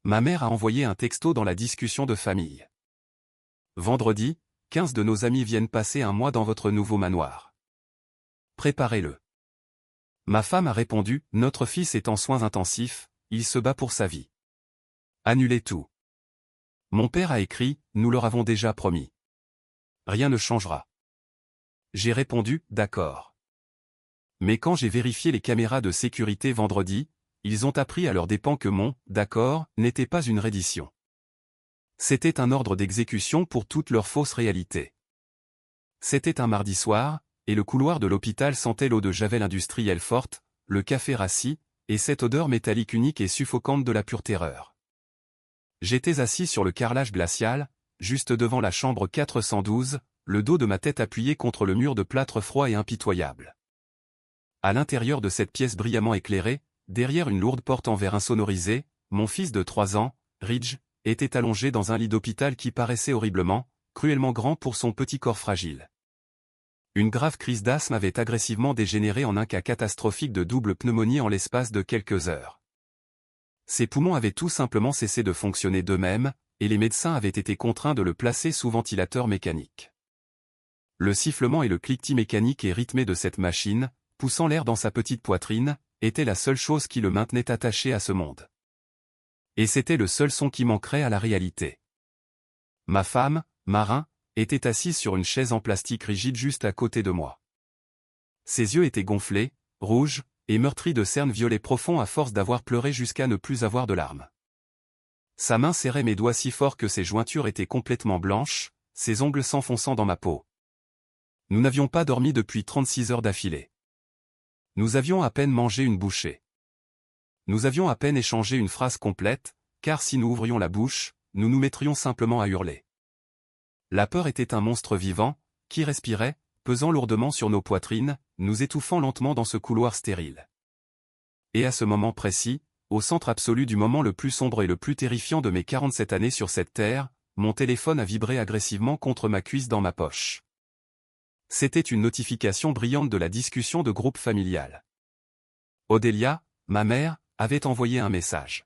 Ma mère a envoyé un texto dans la discussion de famille. Vendredi, 15 de nos amis viennent passer un mois dans votre nouveau manoir. Préparez-le. Ma femme a répondu, notre fils est en soins intensifs, il se bat pour sa vie. Annulez tout. Mon père a écrit, nous leur avons déjà promis. Rien ne changera. J'ai répondu, d'accord. Mais quand j'ai vérifié les caméras de sécurité vendredi, ils ont appris à leurs dépens que mon « d'accord » n'était pas une reddition. C'était un ordre d'exécution pour toutes leurs fausses réalités. C'était un mardi soir, et le couloir de l'hôpital sentait l'eau de javel industrielle forte, le café rassis, et cette odeur métallique unique et suffocante de la pure terreur. J'étais assis sur le carrelage glacial, juste devant la chambre 412, le dos de ma tête appuyé contre le mur de plâtre froid et impitoyable. À l'intérieur de cette pièce brillamment éclairée, derrière une lourde porte en verre insonorisée, mon fils de 3 ans, Ridge, était allongé dans un lit d'hôpital qui paraissait horriblement, cruellement grand pour son petit corps fragile. Une grave crise d'asthme avait agressivement dégénéré en un cas catastrophique de double pneumonie en l'espace de quelques heures. Ses poumons avaient tout simplement cessé de fonctionner d'eux-mêmes, et les médecins avaient été contraints de le placer sous ventilateur mécanique. Le sifflement et le cliquetis mécanique et rythmé de cette machine, poussant l'air dans sa petite poitrine, était la seule chose qui le maintenait attaché à ce monde. Et c'était le seul son qui manquerait à la réalité. Ma femme, Marin, était assise sur une chaise en plastique rigide juste à côté de moi. Ses yeux étaient gonflés, rouges, et meurtris de cernes violets profonds à force d'avoir pleuré jusqu'à ne plus avoir de larmes. Sa main serrait mes doigts si fort que ses jointures étaient complètement blanches, ses ongles s'enfonçant dans ma peau. Nous n'avions pas dormi depuis 36 heures d'affilée. Nous avions à peine mangé une bouchée. Nous avions à peine échangé une phrase complète, car si nous ouvrions la bouche, nous nous mettrions simplement à hurler. La peur était un monstre vivant, qui respirait, pesant lourdement sur nos poitrines, nous étouffant lentement dans ce couloir stérile. Et à ce moment précis, au centre absolu du moment le plus sombre et le plus terrifiant de mes 47 années sur cette terre, mon téléphone a vibré agressivement contre ma cuisse dans ma poche. C'était une notification brillante de la discussion de groupe familial. Odélia, ma mère, avait envoyé un message.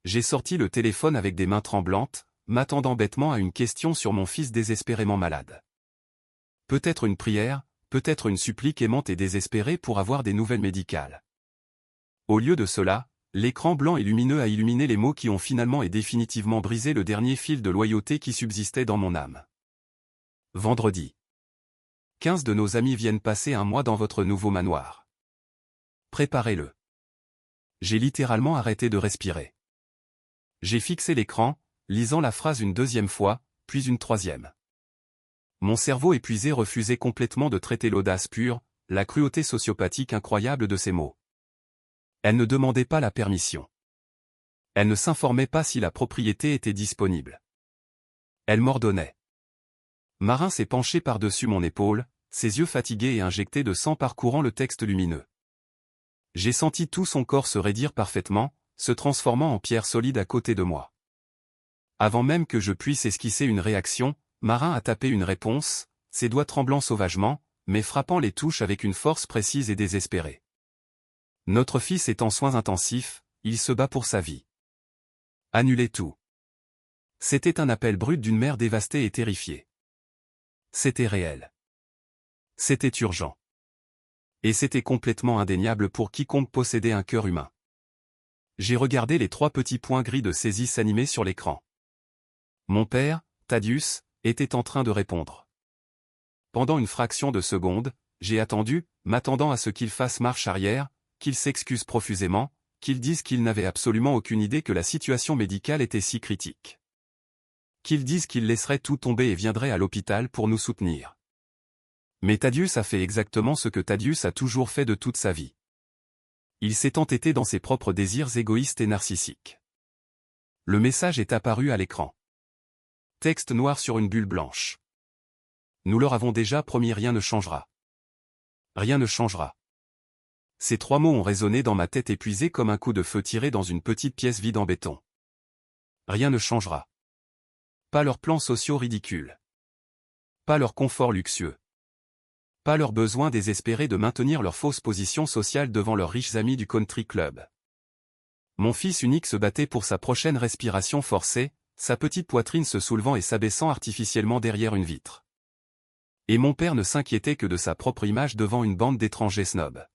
J'ai sorti le téléphone avec des mains tremblantes, m'attendant bêtement à une question sur mon fils désespérément malade. Peut-être une prière, peut-être une supplique aimante et désespérée pour avoir des nouvelles médicales. Au lieu de cela, l'écran blanc et lumineux a illuminé les mots qui ont finalement et définitivement brisé le dernier fil de loyauté qui subsistait dans mon âme. Vendredi. 15 de nos amis viennent passer un mois dans votre nouveau manoir. Préparez-le. J'ai littéralement arrêté de respirer. J'ai fixé l'écran, lisant la phrase une deuxième fois, puis une troisième. Mon cerveau épuisé refusait complètement de traiter l'audace pure, la cruauté sociopathique incroyable de ces mots. Elle ne demandait pas la permission. Elle ne s'informait pas si la propriété était disponible. Elle m'ordonnait. Marin s'est penché par-dessus mon épaule, ses yeux fatigués et injectés de sang parcourant le texte lumineux. J'ai senti tout son corps se raidir parfaitement, se transformant en pierre solide à côté de moi. Avant même que je puisse esquisser une réaction, Marin a tapé une réponse, ses doigts tremblant sauvagement, mais frappant les touches avec une force précise et désespérée. Notre fils est en soins intensifs, il se bat pour sa vie. Annulez tout. C'était un appel brut d'une mère dévastée et terrifiée. C'était réel. C'était urgent. Et c'était complètement indéniable pour quiconque possédait un cœur humain. J'ai regardé les 3 petits points gris de saisie s'animer sur l'écran. Mon père, Thaddeus, était en train de répondre. Pendant une fraction de seconde, j'ai attendu, m'attendant à ce qu'il fasse marche arrière, qu'il s'excuse profusément, qu'il dise qu'il n'avait absolument aucune idée que la situation médicale était si critique. Qu'il dise qu'il laisserait tout tomber et viendrait à l'hôpital pour nous soutenir. Mais Thaddeus a fait exactement ce que Thaddeus a toujours fait de toute sa vie. Il s'est entêté dans ses propres désirs égoïstes et narcissiques. Le message est apparu à l'écran. Texte noir sur une bulle blanche. Nous leur avons déjà promis, rien ne changera. Rien ne changera. Ces 3 mots ont résonné dans ma tête épuisée comme un coup de feu tiré dans une petite pièce vide en béton. Rien ne changera. Pas leurs plans sociaux ridicules. Pas leur confort luxueux. Pas leur besoin désespéré de maintenir leur fausse position sociale devant leurs riches amis du country club. Mon fils unique se battait pour sa prochaine respiration forcée, sa petite poitrine se soulevant et s'abaissant artificiellement derrière une vitre. Et mon père ne s'inquiétait que de sa propre image devant une bande d'étrangers snobs.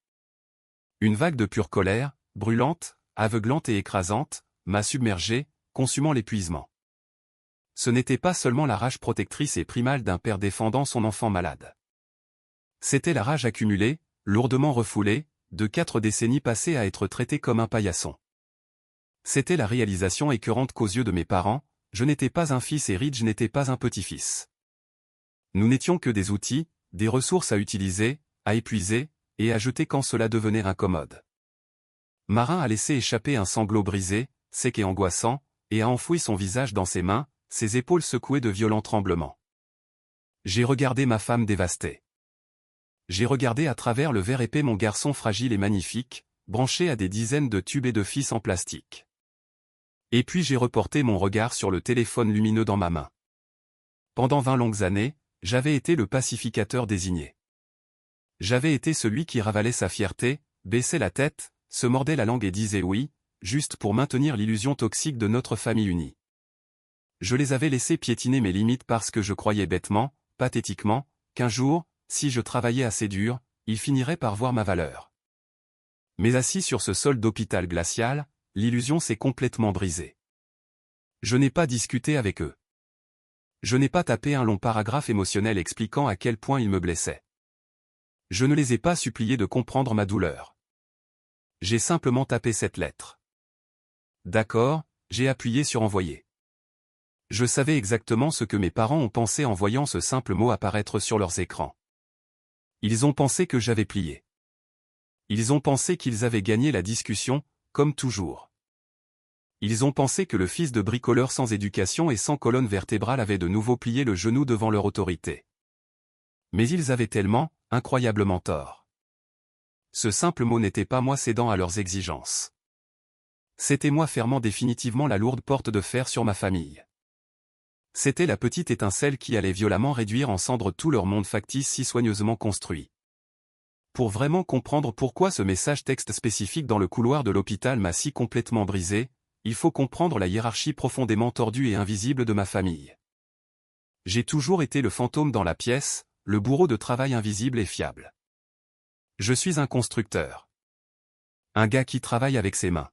Une vague de pure colère, brûlante, aveuglante et écrasante, m'a submergé, consumant l'épuisement. Ce n'était pas seulement la rage protectrice et primale d'un père défendant son enfant malade. C'était la rage accumulée, lourdement refoulée, de 4 décennies passées à être traité comme un paillasson. C'était la réalisation écœurante qu'aux yeux de mes parents, je n'étais pas un fils et Ridge n'était pas un petit-fils. Nous n'étions que des outils, des ressources à utiliser, à épuiser, et à jeter quand cela devenait incommode. Marin a laissé échapper un sanglot brisé, sec et angoissant, et a enfoui son visage dans ses mains, ses épaules secouées de violents tremblements. J'ai regardé ma femme dévastée. J'ai regardé à travers le verre épais mon garçon fragile et magnifique, branché à des dizaines de tubes et de fils en plastique. Et puis j'ai reporté mon regard sur le téléphone lumineux dans ma main. Pendant 20 longues années, j'avais été le pacificateur désigné. J'avais été celui qui ravalait sa fierté, baissait la tête, se mordait la langue et disait oui, juste pour maintenir l'illusion toxique de notre famille unie. Je les avais laissés piétiner mes limites parce que je croyais bêtement, pathétiquement, qu'un jour, si je travaillais assez dur, ils finiraient par voir ma valeur. Mais assis sur ce sol d'hôpital glacial, l'illusion s'est complètement brisée. Je n'ai pas discuté avec eux. Je n'ai pas tapé un long paragraphe émotionnel expliquant à quel point ils me blessaient. Je ne les ai pas suppliés de comprendre ma douleur. J'ai simplement tapé cette lettre. D'accord, j'ai appuyé sur envoyer. Je savais exactement ce que mes parents ont pensé en voyant ce simple mot apparaître sur leurs écrans. Ils ont pensé que j'avais plié. Ils ont pensé qu'ils avaient gagné la discussion, comme toujours. Ils ont pensé que le fils de bricoleur sans éducation et sans colonne vertébrale avait de nouveau plié le genou devant leur autorité. Mais ils avaient tellement, incroyablement tort. Ce simple mot n'était pas moi cédant à leurs exigences. C'était moi fermant définitivement la lourde porte de fer sur ma famille. C'était la petite étincelle qui allait violemment réduire en cendres tout leur monde factice si soigneusement construit. Pour vraiment comprendre pourquoi ce message texte spécifique dans le couloir de l'hôpital m'a si complètement brisé, il faut comprendre la hiérarchie profondément tordue et invisible de ma famille. J'ai toujours été le fantôme dans la pièce, le bourreau de travail invisible et fiable. Je suis un constructeur. Un gars qui travaille avec ses mains.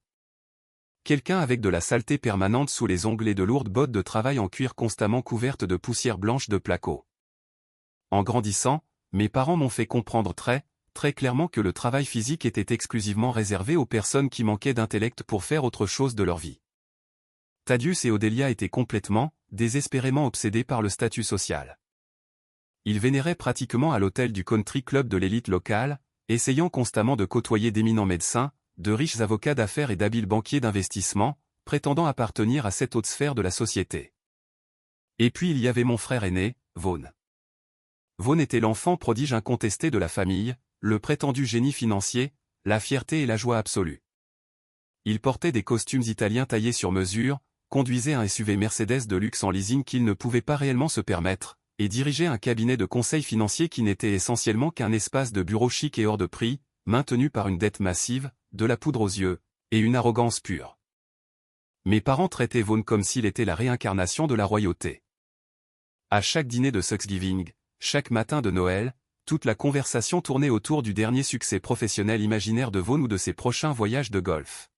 Quelqu'un avec de la saleté permanente sous les ongles et de lourdes bottes de travail en cuir constamment couvertes de poussière blanche de placo. En grandissant, mes parents m'ont fait comprendre très clairement que le travail physique était exclusivement réservé aux personnes qui manquaient d'intellect pour faire autre chose de leur vie. Thaddeus et Odelia étaient complètement, désespérément obsédés par le statut social. Ils vénéraient pratiquement à l'hôtel du country club de l'élite locale, essayant constamment de côtoyer d'éminents médecins, de riches avocats d'affaires et d'habiles banquiers d'investissement, prétendant appartenir à cette haute sphère de la société. Et puis il y avait mon frère aîné, Vaughn. Vaughn était l'enfant prodige incontesté de la famille, le prétendu génie financier, la fierté et la joie absolue. Il portait des costumes italiens taillés sur mesure, conduisait un SUV Mercedes de luxe en leasing qu'il ne pouvait pas réellement se permettre, et dirigeait un cabinet de conseil financier qui n'était essentiellement qu'un espace de bureau chic et hors de prix, maintenu par une dette massive, de la poudre aux yeux, et une arrogance pure. Mes parents traitaient Vaughn comme s'il était la réincarnation de la royauté. À chaque dîner de Thanksgiving, chaque matin de Noël, toute la conversation tournait autour du dernier succès professionnel imaginaire de Vaughn ou de ses prochains voyages de golf.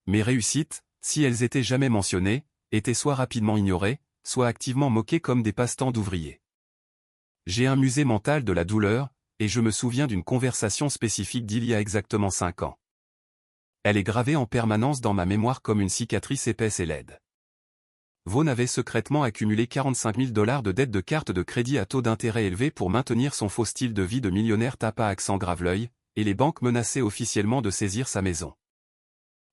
Mes réussites, si elles étaient jamais mentionnées, étaient soit rapidement ignorées, soit activement moquées comme des passe-temps d'ouvriers. J'ai un musée mental de la douleur, et je me souviens d'une conversation spécifique d'il y a exactement 5 ans. Elle est gravée en permanence dans ma mémoire comme une cicatrice épaisse et laide. Vaughn avait secrètement accumulé $45 000 de dettes de cartes de crédit à taux d'intérêt élevés pour maintenir son faux style de vie de millionnaire tape à accent grave-l'œil, et les banques menaçaient officiellement de saisir sa maison.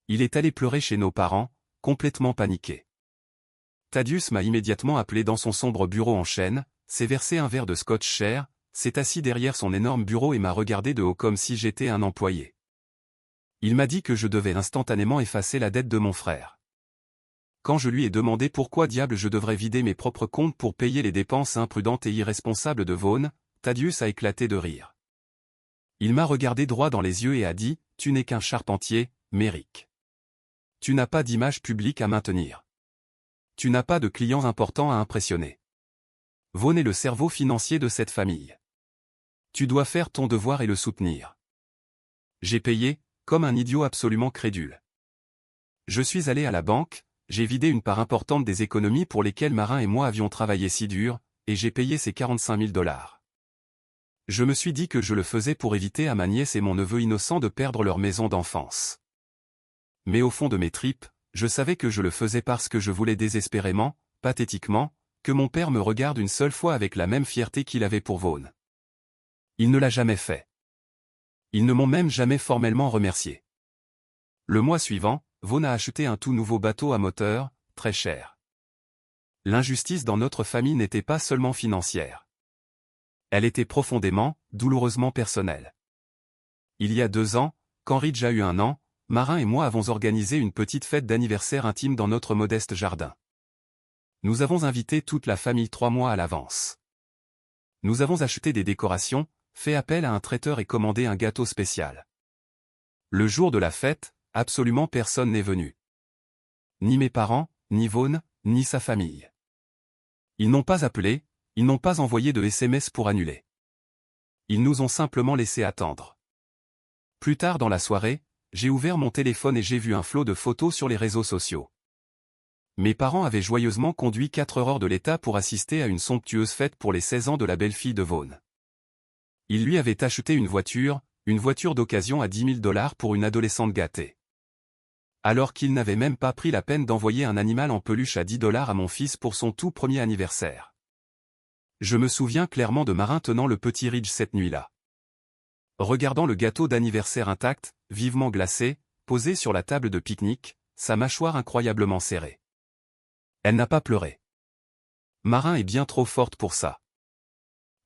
Il est allé pleurer chez nos parents, complètement paniqué. Thaddeus m'a immédiatement appelé dans son sombre bureau en chêne, s'est versé un verre de scotch cher, s'est assis derrière son énorme bureau et m'a regardé de haut comme si j'étais un employé. Il m'a dit que je devais instantanément effacer la dette de mon frère. Quand je lui ai demandé pourquoi diable je devrais vider mes propres comptes pour payer les dépenses imprudentes et irresponsables de Vaughn, Thaddeus a éclaté de rire. Il m'a regardé droit dans les yeux et a dit « Tu n'es qu'un charpentier, Merrick. Tu n'as pas d'image publique à maintenir. Tu n'as pas de clients importants à impressionner. Vaughan est le cerveau financier de cette famille. Tu dois faire ton devoir et le soutenir. J'ai payé, comme un idiot absolument crédule. Je suis allé à la banque, j'ai vidé une part importante des économies pour lesquelles Marin et moi avions travaillé si dur, et j'ai payé ces 45 000 $. Je me suis dit que je le faisais pour éviter à ma nièce et mon neveu innocent de perdre leur maison d'enfance. Mais au fond de mes tripes, je savais que je le faisais parce que je voulais désespérément, pathétiquement, que mon père me regarde une seule fois avec la même fierté qu'il avait pour Vaughan. Il ne l'a jamais fait. Ils ne m'ont même jamais formellement remercié. Le mois suivant, Vaughan a acheté un tout nouveau bateau à moteur, très cher. L'injustice dans notre famille n'était pas seulement financière. Elle était profondément, douloureusement personnelle. Il y a 2 ans, quand Ridge a eu 1 an, Marin et moi avons organisé une petite fête d'anniversaire intime dans notre modeste jardin. Nous avons invité toute la famille 3 mois à l'avance. Nous avons acheté des décorations, fait appel à un traiteur et commandé un gâteau spécial. Le jour de la fête, absolument personne n'est venu. Ni mes parents, ni Vaughan, ni sa famille. Ils n'ont pas appelé, ils n'ont pas envoyé de SMS pour annuler. Ils nous ont simplement laissé attendre. Plus tard dans la soirée, j'ai ouvert mon téléphone et j'ai vu un flot de photos sur les réseaux sociaux. Mes parents avaient joyeusement conduit 4 heures de l'État pour assister à une somptueuse fête pour les 16 ans de la belle-fille de Vaughan. Ils lui avaient acheté une voiture d'occasion à 10 000 $ pour une adolescente gâtée. Alors qu'il n'avait même pas pris la peine d'envoyer un animal en peluche à 10 $ à mon fils pour son tout premier anniversaire. Je me souviens clairement de Marin tenant le petit Ridge cette nuit-là. Regardant le gâteau d'anniversaire intact, vivement glacé, posé sur la table de pique-nique, sa mâchoire incroyablement serrée. Elle n'a pas pleuré. Marin est bien trop forte pour ça.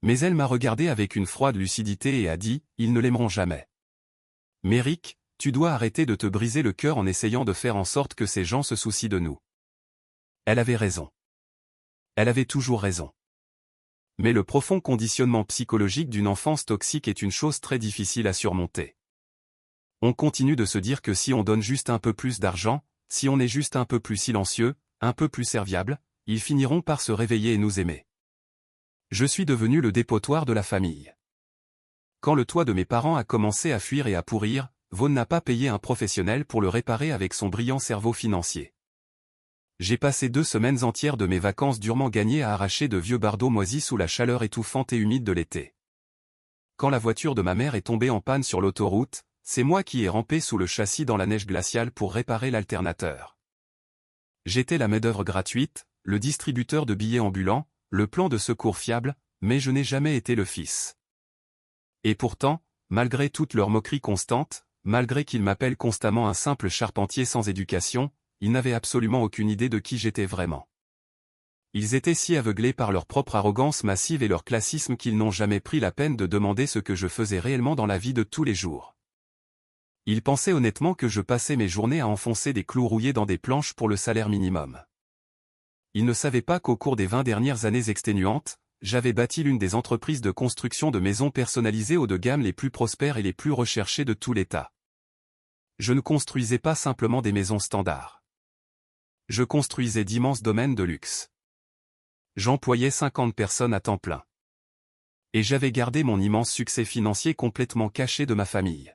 Mais elle m'a regardé avec une froide lucidité et a dit, « Ils ne l'aimeront jamais. » Mais Rick, tu dois arrêter de te briser le cœur en essayant de faire en sorte que ces gens se soucient de nous. Elle avait raison. Elle avait toujours raison. Mais le profond conditionnement psychologique d'une enfance toxique est une chose très difficile à surmonter. On continue de se dire que si on donne juste un peu plus d'argent, si on est juste un peu plus silencieux, un peu plus serviable, ils finiront par se réveiller et nous aimer. Je suis devenu le dépotoir de la famille. Quand le toit de mes parents a commencé à fuir et à pourrir, Vaughan n'a pas payé un professionnel pour le réparer avec son brillant cerveau financier. J'ai passé 2 semaines entières de mes vacances durement gagnées à arracher de vieux bardeaux moisis sous la chaleur étouffante et humide de l'été. Quand la voiture de ma mère est tombée en panne sur l'autoroute, c'est moi qui ai rampé sous le châssis dans la neige glaciale pour réparer l'alternateur. J'étais la main-d'œuvre gratuite, le distributeur de billets ambulants, le plan de secours fiable, mais je n'ai jamais été le fils. Et pourtant, malgré toute leur moquerie constante, malgré qu'ils m'appellent constamment un simple charpentier sans éducation, ils n'avaient absolument aucune idée de qui j'étais vraiment. Ils étaient si aveuglés par leur propre arrogance massive et leur classisme qu'ils n'ont jamais pris la peine de demander ce que je faisais réellement dans la vie de tous les jours. Ils pensaient honnêtement que je passais mes journées à enfoncer des clous rouillés dans des planches pour le salaire minimum. Ils ne savaient pas qu'au cours des 20 dernières années exténuantes, j'avais bâti l'une des entreprises de construction de maisons personnalisées haut de gamme les plus prospères et les plus recherchées de tout l'État. Je ne construisais pas simplement des maisons standards. Je construisais d'immenses domaines de luxe. J'employais 50 personnes à temps plein. Et j'avais gardé mon immense succès financier complètement caché de ma famille.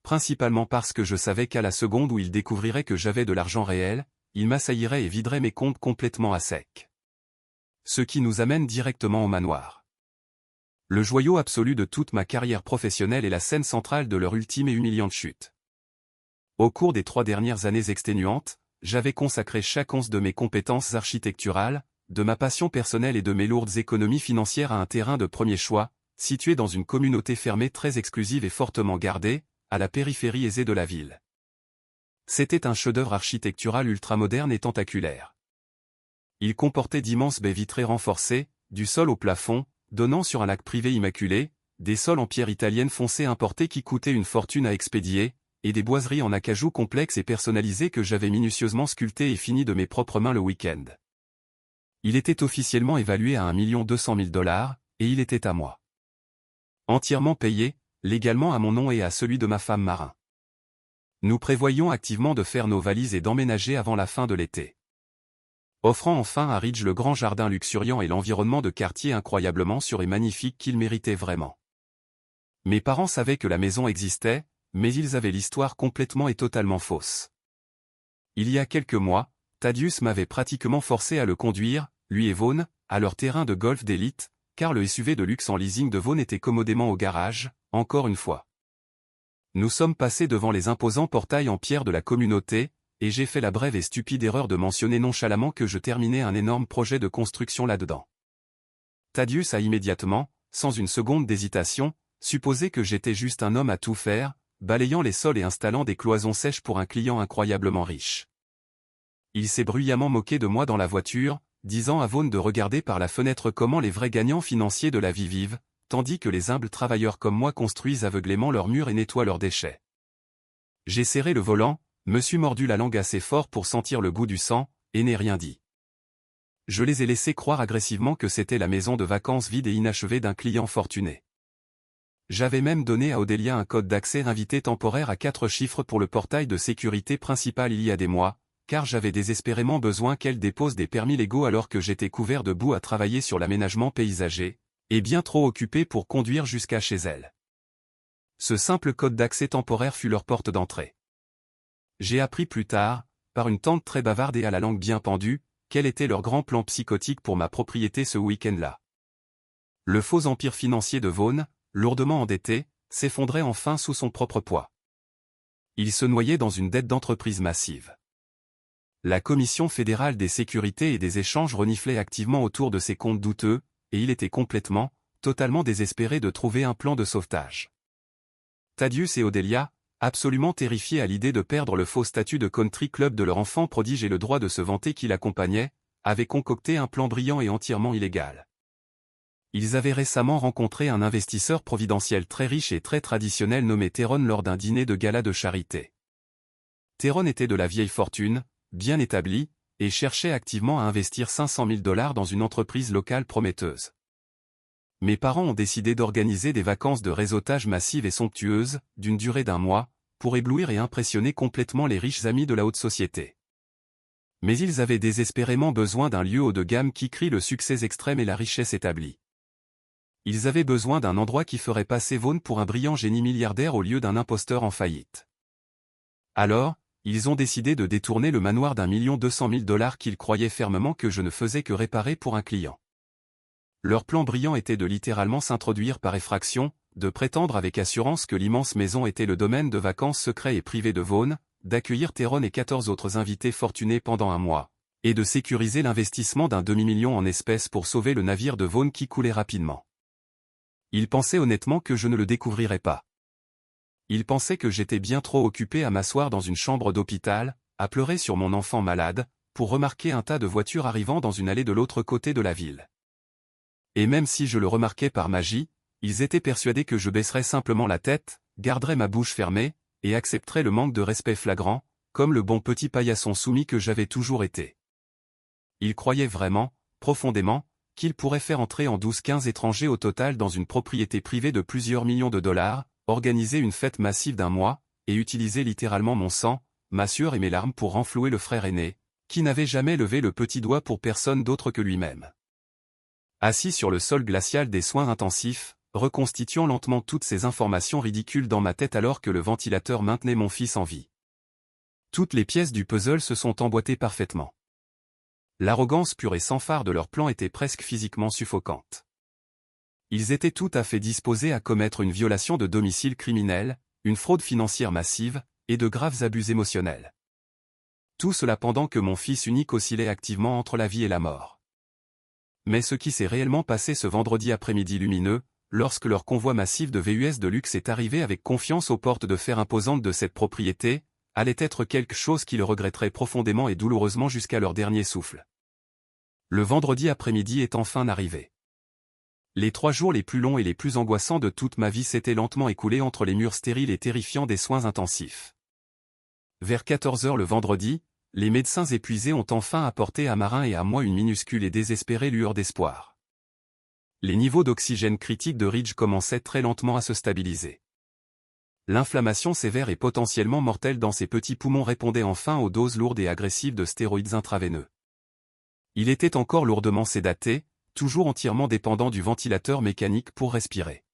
Principalement parce que je savais qu'à la seconde où ils découvriraient que j'avais de l'argent réel, ils m'assailliraient et videraient mes comptes complètement à sec. Ce qui nous amène directement au manoir. Le joyau absolu de toute ma carrière professionnelle est la scène centrale de leur ultime et humiliante chute. Au cours des 3 dernières années exténuantes, j'avais consacré chaque once de mes compétences architecturales, de ma passion personnelle et de mes lourdes économies financières à un terrain de premier choix, situé dans une communauté fermée très exclusive et fortement gardée, à la périphérie aisée de la ville. C'était un chef-d'œuvre architectural ultramoderne et tentaculaire. Il comportait d'immenses baies vitrées renforcées, du sol au plafond, donnant sur un lac privé immaculé, des sols en pierre italienne foncée importée qui coûtaient une fortune à expédier, et des boiseries en acajou complexes et personnalisées que j'avais minutieusement sculptées et finies de mes propres mains le week-end. Il était officiellement évalué à 1 200 000 $, et il était à moi. Entièrement payé, légalement à mon nom et à celui de ma femme Marin. Nous prévoyions activement de faire nos valises et d'emménager avant la fin de l'été. Offrant enfin à Ridge le grand jardin luxuriant et l'environnement de quartier incroyablement sûr et magnifique qu'il méritait vraiment. Mes parents savaient que la maison existait, mais ils avaient l'histoire complètement et totalement fausse. Il y a quelques mois, Thaddeus m'avait pratiquement forcé à le conduire, lui et Vaughn, à leur terrain de golf d'élite, car le SUV de luxe en leasing de Vaughn était commodément au garage, encore une fois. Nous sommes passés devant les imposants portails en pierre de la communauté, et j'ai fait la brève et stupide erreur de mentionner nonchalamment que je terminais un énorme projet de construction là-dedans. Thaddeus a immédiatement, sans une seconde d'hésitation, supposé que j'étais juste un homme à tout faire, balayant les sols et installant des cloisons sèches pour un client incroyablement riche. Il s'est bruyamment moqué de moi dans la voiture, disant à Vaughn de regarder par la fenêtre comment les vrais gagnants financiers de la vie vivent, tandis que les humbles travailleurs comme moi construisent aveuglément leurs murs et nettoient leurs déchets. J'ai serré le volant, me suis mordu la langue assez fort pour sentir le goût du sang, et n'ai rien dit. Je les ai laissés croire agressivement que c'était la maison de vacances vide et inachevée d'un client fortuné. J'avais même donné à Odélia un code d'accès invité temporaire à 4 chiffres pour le portail de sécurité principal il y a des mois, car j'avais désespérément besoin qu'elle dépose des permis légaux alors que j'étais couvert de boue à travailler sur l'aménagement paysager, et bien trop occupé pour conduire jusqu'à chez elle. Ce simple code d'accès temporaire fut leur porte d'entrée. J'ai appris plus tard, par une tante très bavarde et à la langue bien pendue, quel était leur grand plan psychotique pour ma propriété ce week-end-là. Le faux empire financier de Vaughn, lourdement endetté, s'effondrait enfin sous son propre poids. Il se noyait dans une dette d'entreprise massive. La Commission fédérale des sécurités et des échanges reniflait activement autour de ses comptes douteux, et il était complètement, totalement désespéré de trouver un plan de sauvetage. Thaddeus et Odélia, absolument terrifiés à l'idée de perdre le faux statut de country club de leur enfant prodige et le droit de se vanter qui l'accompagnait, avaient concocté un plan brillant et entièrement illégal. Ils avaient récemment rencontré un investisseur providentiel très riche et très traditionnel nommé Theron lors d'un dîner de gala de charité. Theron était de la vieille fortune, bien établi, et cherchait activement à investir 500 000 $ dans une entreprise locale prometteuse. Mes parents ont décidé d'organiser des vacances de réseautage massives et somptueuses, d'une durée d'1 mois, pour éblouir et impressionner complètement les riches amis de la haute société. Mais ils avaient désespérément besoin d'un lieu haut de gamme qui crie le succès extrême et la richesse établie. Ils avaient besoin d'un endroit qui ferait passer Vaughn pour un brillant génie milliardaire au lieu d'un imposteur en faillite. Alors, ils ont décidé de détourner le manoir d'1 200 000 $ qu'ils croyaient fermement que je ne faisais que réparer pour un client. Leur plan brillant était de littéralement s'introduire par effraction, de prétendre avec assurance que l'immense maison était le domaine de vacances secret et privé de Vaughn, d'accueillir Theron et 14 autres invités fortunés pendant 1 mois, et de sécuriser l'investissement d'1 demi-million en espèces pour sauver le navire de Vaughn qui coulait rapidement. Ils pensaient honnêtement que je ne le découvrirais pas. Ils pensaient que j'étais bien trop occupé à m'asseoir dans une chambre d'hôpital, à pleurer sur mon enfant malade, pour remarquer un tas de voitures arrivant dans une allée de l'autre côté de la ville. Et même si je le remarquais par magie, ils étaient persuadés que je baisserais simplement la tête, garderais ma bouche fermée, et accepterais le manque de respect flagrant, comme le bon petit paillasson soumis que j'avais toujours été. Ils croyaient vraiment, profondément, qu'ils pourraient faire entrer en 12-15 étrangers au total dans une propriété privée de plusieurs millions de $, organiser une fête massive d'1 mois, et utiliser littéralement mon sang, ma sueur et mes larmes pour renflouer le frère aîné, qui n'avait jamais levé le petit doigt pour personne d'autre que lui-même. Assis sur le sol glacial des soins intensifs, reconstituant lentement toutes ces informations ridicules dans ma tête alors que le ventilateur maintenait mon fils en vie. Toutes les pièces du puzzle se sont emboîtées parfaitement. L'arrogance pure et sans phare de leur plan était presque physiquement suffocante. Ils étaient tout à fait disposés à commettre une violation de domicile criminel, une fraude financière massive, et de graves abus émotionnels. Tout cela pendant que mon fils unique oscillait activement entre la vie et la mort. Mais ce qui s'est réellement passé ce vendredi après-midi lumineux, lorsque leur convoi massif de VUS de luxe est arrivé avec confiance aux portes de fer imposantes de cette propriété, allait être quelque chose qu'ils regretteraient profondément et douloureusement jusqu'à leur dernier souffle. Le vendredi après-midi est enfin arrivé. Les 3 jours les plus longs et les plus angoissants de toute ma vie s'étaient lentement écoulés entre les murs stériles et terrifiants des soins intensifs. Vers 14 h le vendredi, les médecins épuisés ont enfin apporté à Marin et à moi une minuscule et désespérée lueur d'espoir. Les niveaux d'oxygène critiques de Ridge commençaient très lentement à se stabiliser. L'inflammation sévère et potentiellement mortelle dans ses petits poumons répondait enfin aux doses lourdes et agressives de stéroïdes intraveineux. Il était encore lourdement sédaté, toujours entièrement dépendant du ventilateur mécanique pour respirer.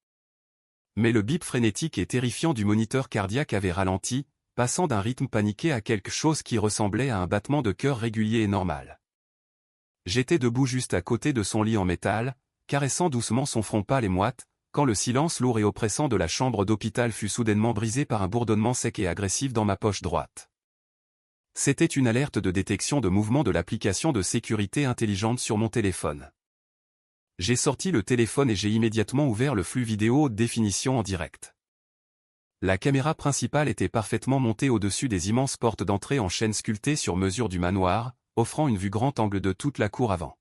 Mais le bip frénétique et terrifiant du moniteur cardiaque avait ralenti, passant d'un rythme paniqué à quelque chose qui ressemblait à un battement de cœur régulier et normal. J'étais debout juste à côté de son lit en métal, caressant doucement son front pâle et moite, quand le silence lourd et oppressant de la chambre d'hôpital fut soudainement brisé par un bourdonnement sec et agressif dans ma poche droite. C'était une alerte de détection de mouvement de l'application de sécurité intelligente sur mon téléphone. J'ai sorti le téléphone et j'ai immédiatement ouvert le flux vidéo haute définition en direct. La caméra principale était parfaitement montée au-dessus des immenses portes d'entrée en chêne sculptées sur mesure du manoir, offrant une vue grand angle de toute la cour avant.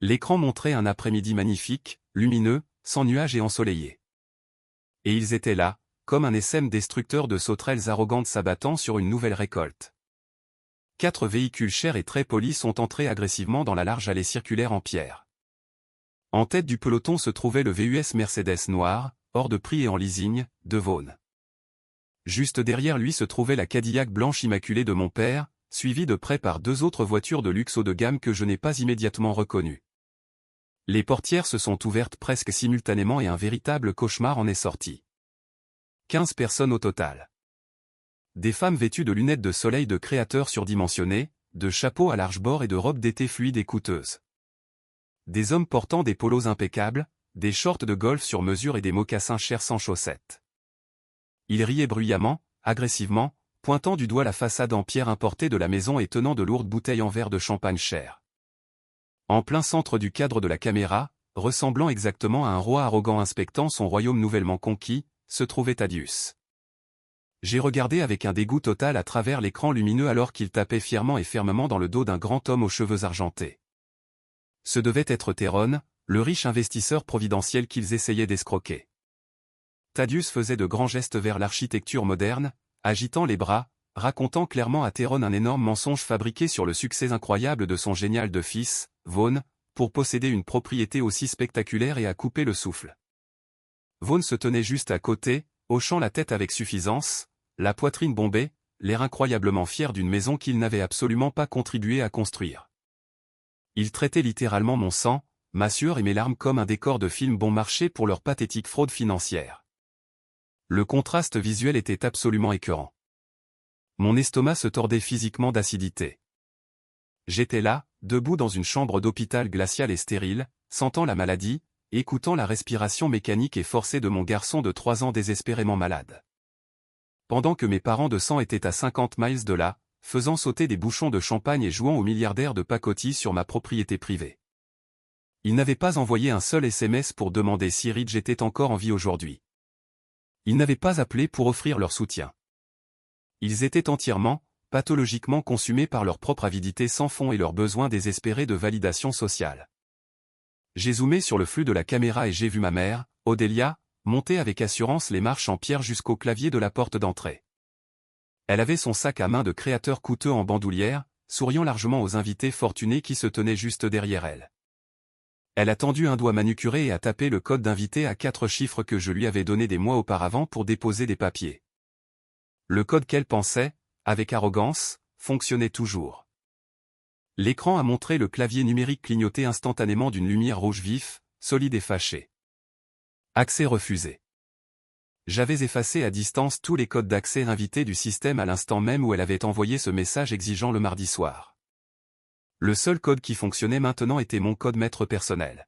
L'écran montrait un après-midi magnifique, lumineux, sans nuages et ensoleillé. Et ils étaient là, comme un essaim destructeur de sauterelles arrogantes s'abattant sur une nouvelle récolte. 4 véhicules chers et très polis sont entrés agressivement dans la large allée circulaire en pierre. En tête du peloton se trouvait le VUS Mercedes noir, hors de prix et en leasing, de Vaughan. Juste derrière lui se trouvait la Cadillac blanche immaculée de mon père, suivie de près par 2 autres voitures de luxe haut de gamme que je n'ai pas immédiatement reconnues. Les portières se sont ouvertes presque simultanément et un véritable cauchemar en est sorti. 15 personnes au total. Des femmes vêtues de lunettes de soleil de créateurs surdimensionnés, de chapeaux à large bord et de robes d'été fluides et coûteuses. Des hommes portant des polos impeccables, des shorts de golf sur mesure et des mocassins chers sans chaussettes. Ils riaient bruyamment, agressivement, pointant du doigt la façade en pierre importée de la maison et tenant de lourdes bouteilles en verre de champagne cher. En plein centre du cadre de la caméra, ressemblant exactement à un roi arrogant inspectant son royaume nouvellement conquis, se trouvait Thaddeus. J'ai regardé avec un dégoût total à travers l'écran lumineux alors qu'il tapait fièrement et fermement dans le dos d'un grand homme aux cheveux argentés. Ce devait être Tyrone, le riche investisseur providentiel qu'ils essayaient d'escroquer. Thaddeus faisait de grands gestes vers l'architecture moderne, agitant les bras, racontant clairement à Tyrone un énorme mensonge fabriqué sur le succès incroyable de son génial de fils, Vaughan, pour posséder une propriété aussi spectaculaire et à couper le souffle. Vaughan se tenait juste à côté, hochant la tête avec suffisance, la poitrine bombée, l'air incroyablement fier d'une maison qu'il n'avait absolument pas contribué à construire. Il traitait littéralement mon sang, ma sueur et mes larmes comme un décor de film bon marché pour leur pathétique fraude financière. Le contraste visuel était absolument écœurant. Mon estomac se tordait physiquement d'acidité. J'étais là, debout dans une chambre d'hôpital glaciale et stérile, sentant la maladie, écoutant la respiration mécanique et forcée de mon garçon de 3 ans désespérément malade. Pendant que mes parents de sang étaient à 50 miles de là, faisant sauter des bouchons de champagne et jouant aux milliardaires de pacotille sur ma propriété privée. Ils n'avaient pas envoyé un seul SMS pour demander si Ridge était encore en vie aujourd'hui. Ils n'avaient pas appelé pour offrir leur soutien. Ils étaient entièrement, pathologiquement consumés par leur propre avidité sans fond et leur besoin désespéré de validation sociale. J'ai zoomé sur le flux de la caméra et j'ai vu ma mère, Odelia, monter avec assurance les marches en pierre jusqu'au clavier de la porte d'entrée. Elle avait son sac à main de créateur coûteux en bandoulière, souriant largement aux invités fortunés qui se tenaient juste derrière elle. Elle a tendu un doigt manucuré et a tapé le code d'invité à 4 chiffres que je lui avais donné des mois auparavant pour déposer des papiers. Le code qu'elle pensait, avec arrogance, fonctionnait toujours. L'écran a montré le clavier numérique clignoter instantanément d'une lumière rouge vif, solide et fâchée. Accès refusé. J'avais effacé à distance tous les codes d'accès invités du système à l'instant même où elle avait envoyé ce message exigeant le mardi soir. Le seul code qui fonctionnait maintenant était mon code maître personnel.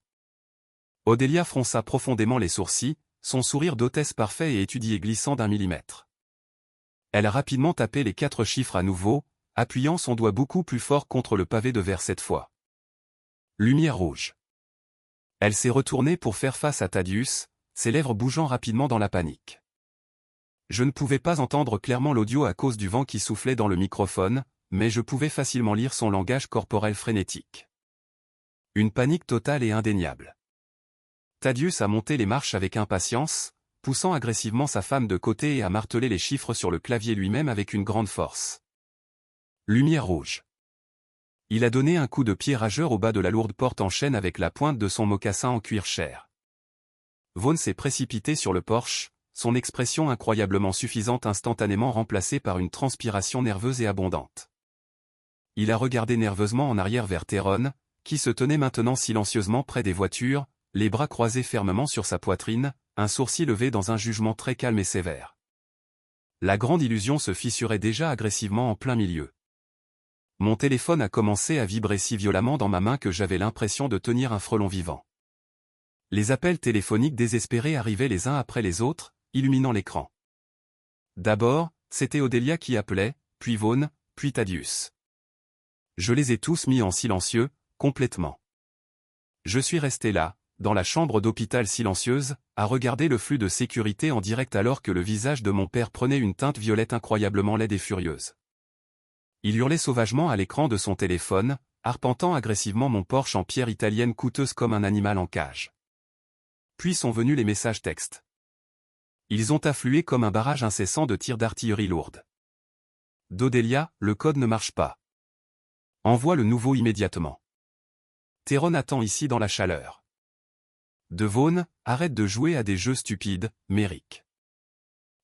Odelia fronça profondément les sourcils, son sourire d'hôtesse parfait et étudié glissant d'1 millimètre. Elle a rapidement tapé les 4 chiffres à nouveau, appuyant son doigt beaucoup plus fort contre le pavé de verre cette fois. Lumière rouge. Elle s'est retournée pour faire face à Thaddeus, ses lèvres bougeant rapidement dans la panique. Je ne pouvais pas entendre clairement l'audio à cause du vent qui soufflait dans le microphone, mais je pouvais facilement lire son langage corporel frénétique. Une panique totale et indéniable. Thaddeus a monté les marches avec impatience, poussant agressivement sa femme de côté et a martelé les chiffres sur le clavier lui-même avec une grande force. Lumière rouge. Il a donné un coup de pied rageur au bas de la lourde porte en chêne avec la pointe de son mocassin en cuir chair. Vaughan s'est précipité sur le porche, son expression incroyablement suffisante instantanément remplacée par une transpiration nerveuse et abondante. Il a regardé nerveusement en arrière vers Tyrone, qui se tenait maintenant silencieusement près des voitures, les bras croisés fermement sur sa poitrine, un sourcil levé dans un jugement très calme et sévère. La grande illusion se fissurait déjà agressivement en plein milieu. Mon téléphone a commencé à vibrer si violemment dans ma main que j'avais l'impression de tenir un frelon vivant. Les appels téléphoniques désespérés arrivaient les uns après les autres, illuminant l'écran. D'abord, c'était Odélia qui appelait, puis Vaughn, puis Thaddeus. Je les ai tous mis en silencieux, complètement. Je suis resté là, dans la chambre d'hôpital silencieuse, à regarder le flux de sécurité en direct alors que le visage de mon père prenait une teinte violette incroyablement laide et furieuse. Il hurlait sauvagement à l'écran de son téléphone, arpentant agressivement mon Porsche en pierre italienne coûteuse comme un animal en cage. Puis sont venus les messages textes. Ils ont afflué comme un barrage incessant de tirs d'artillerie lourde. D'Odélia, le code ne marche pas. Envoie le nouveau immédiatement. Tyrone attend ici dans la chaleur. De Vaughn, arrête de jouer à des jeux stupides, Merrick.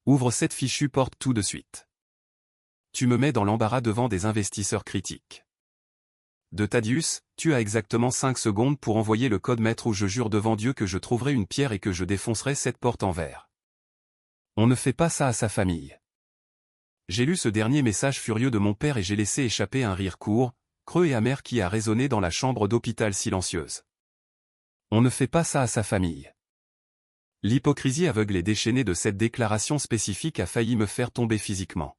Ouvre cette fichue porte tout de suite. Tu me mets dans l'embarras devant des investisseurs critiques. De Thaddeus, tu as exactement 5 secondes pour envoyer le code maître ou je jure devant Dieu que je trouverai une pierre et que je défoncerai cette porte en verre. On ne fait pas ça à sa famille. J'ai lu ce dernier message furieux de mon père et j'ai laissé échapper un rire court, creux et amer qui a résonné dans la chambre d'hôpital silencieuse. On ne fait pas ça à sa famille. L'hypocrisie aveugle et déchaînée de cette déclaration spécifique a failli me faire tomber physiquement.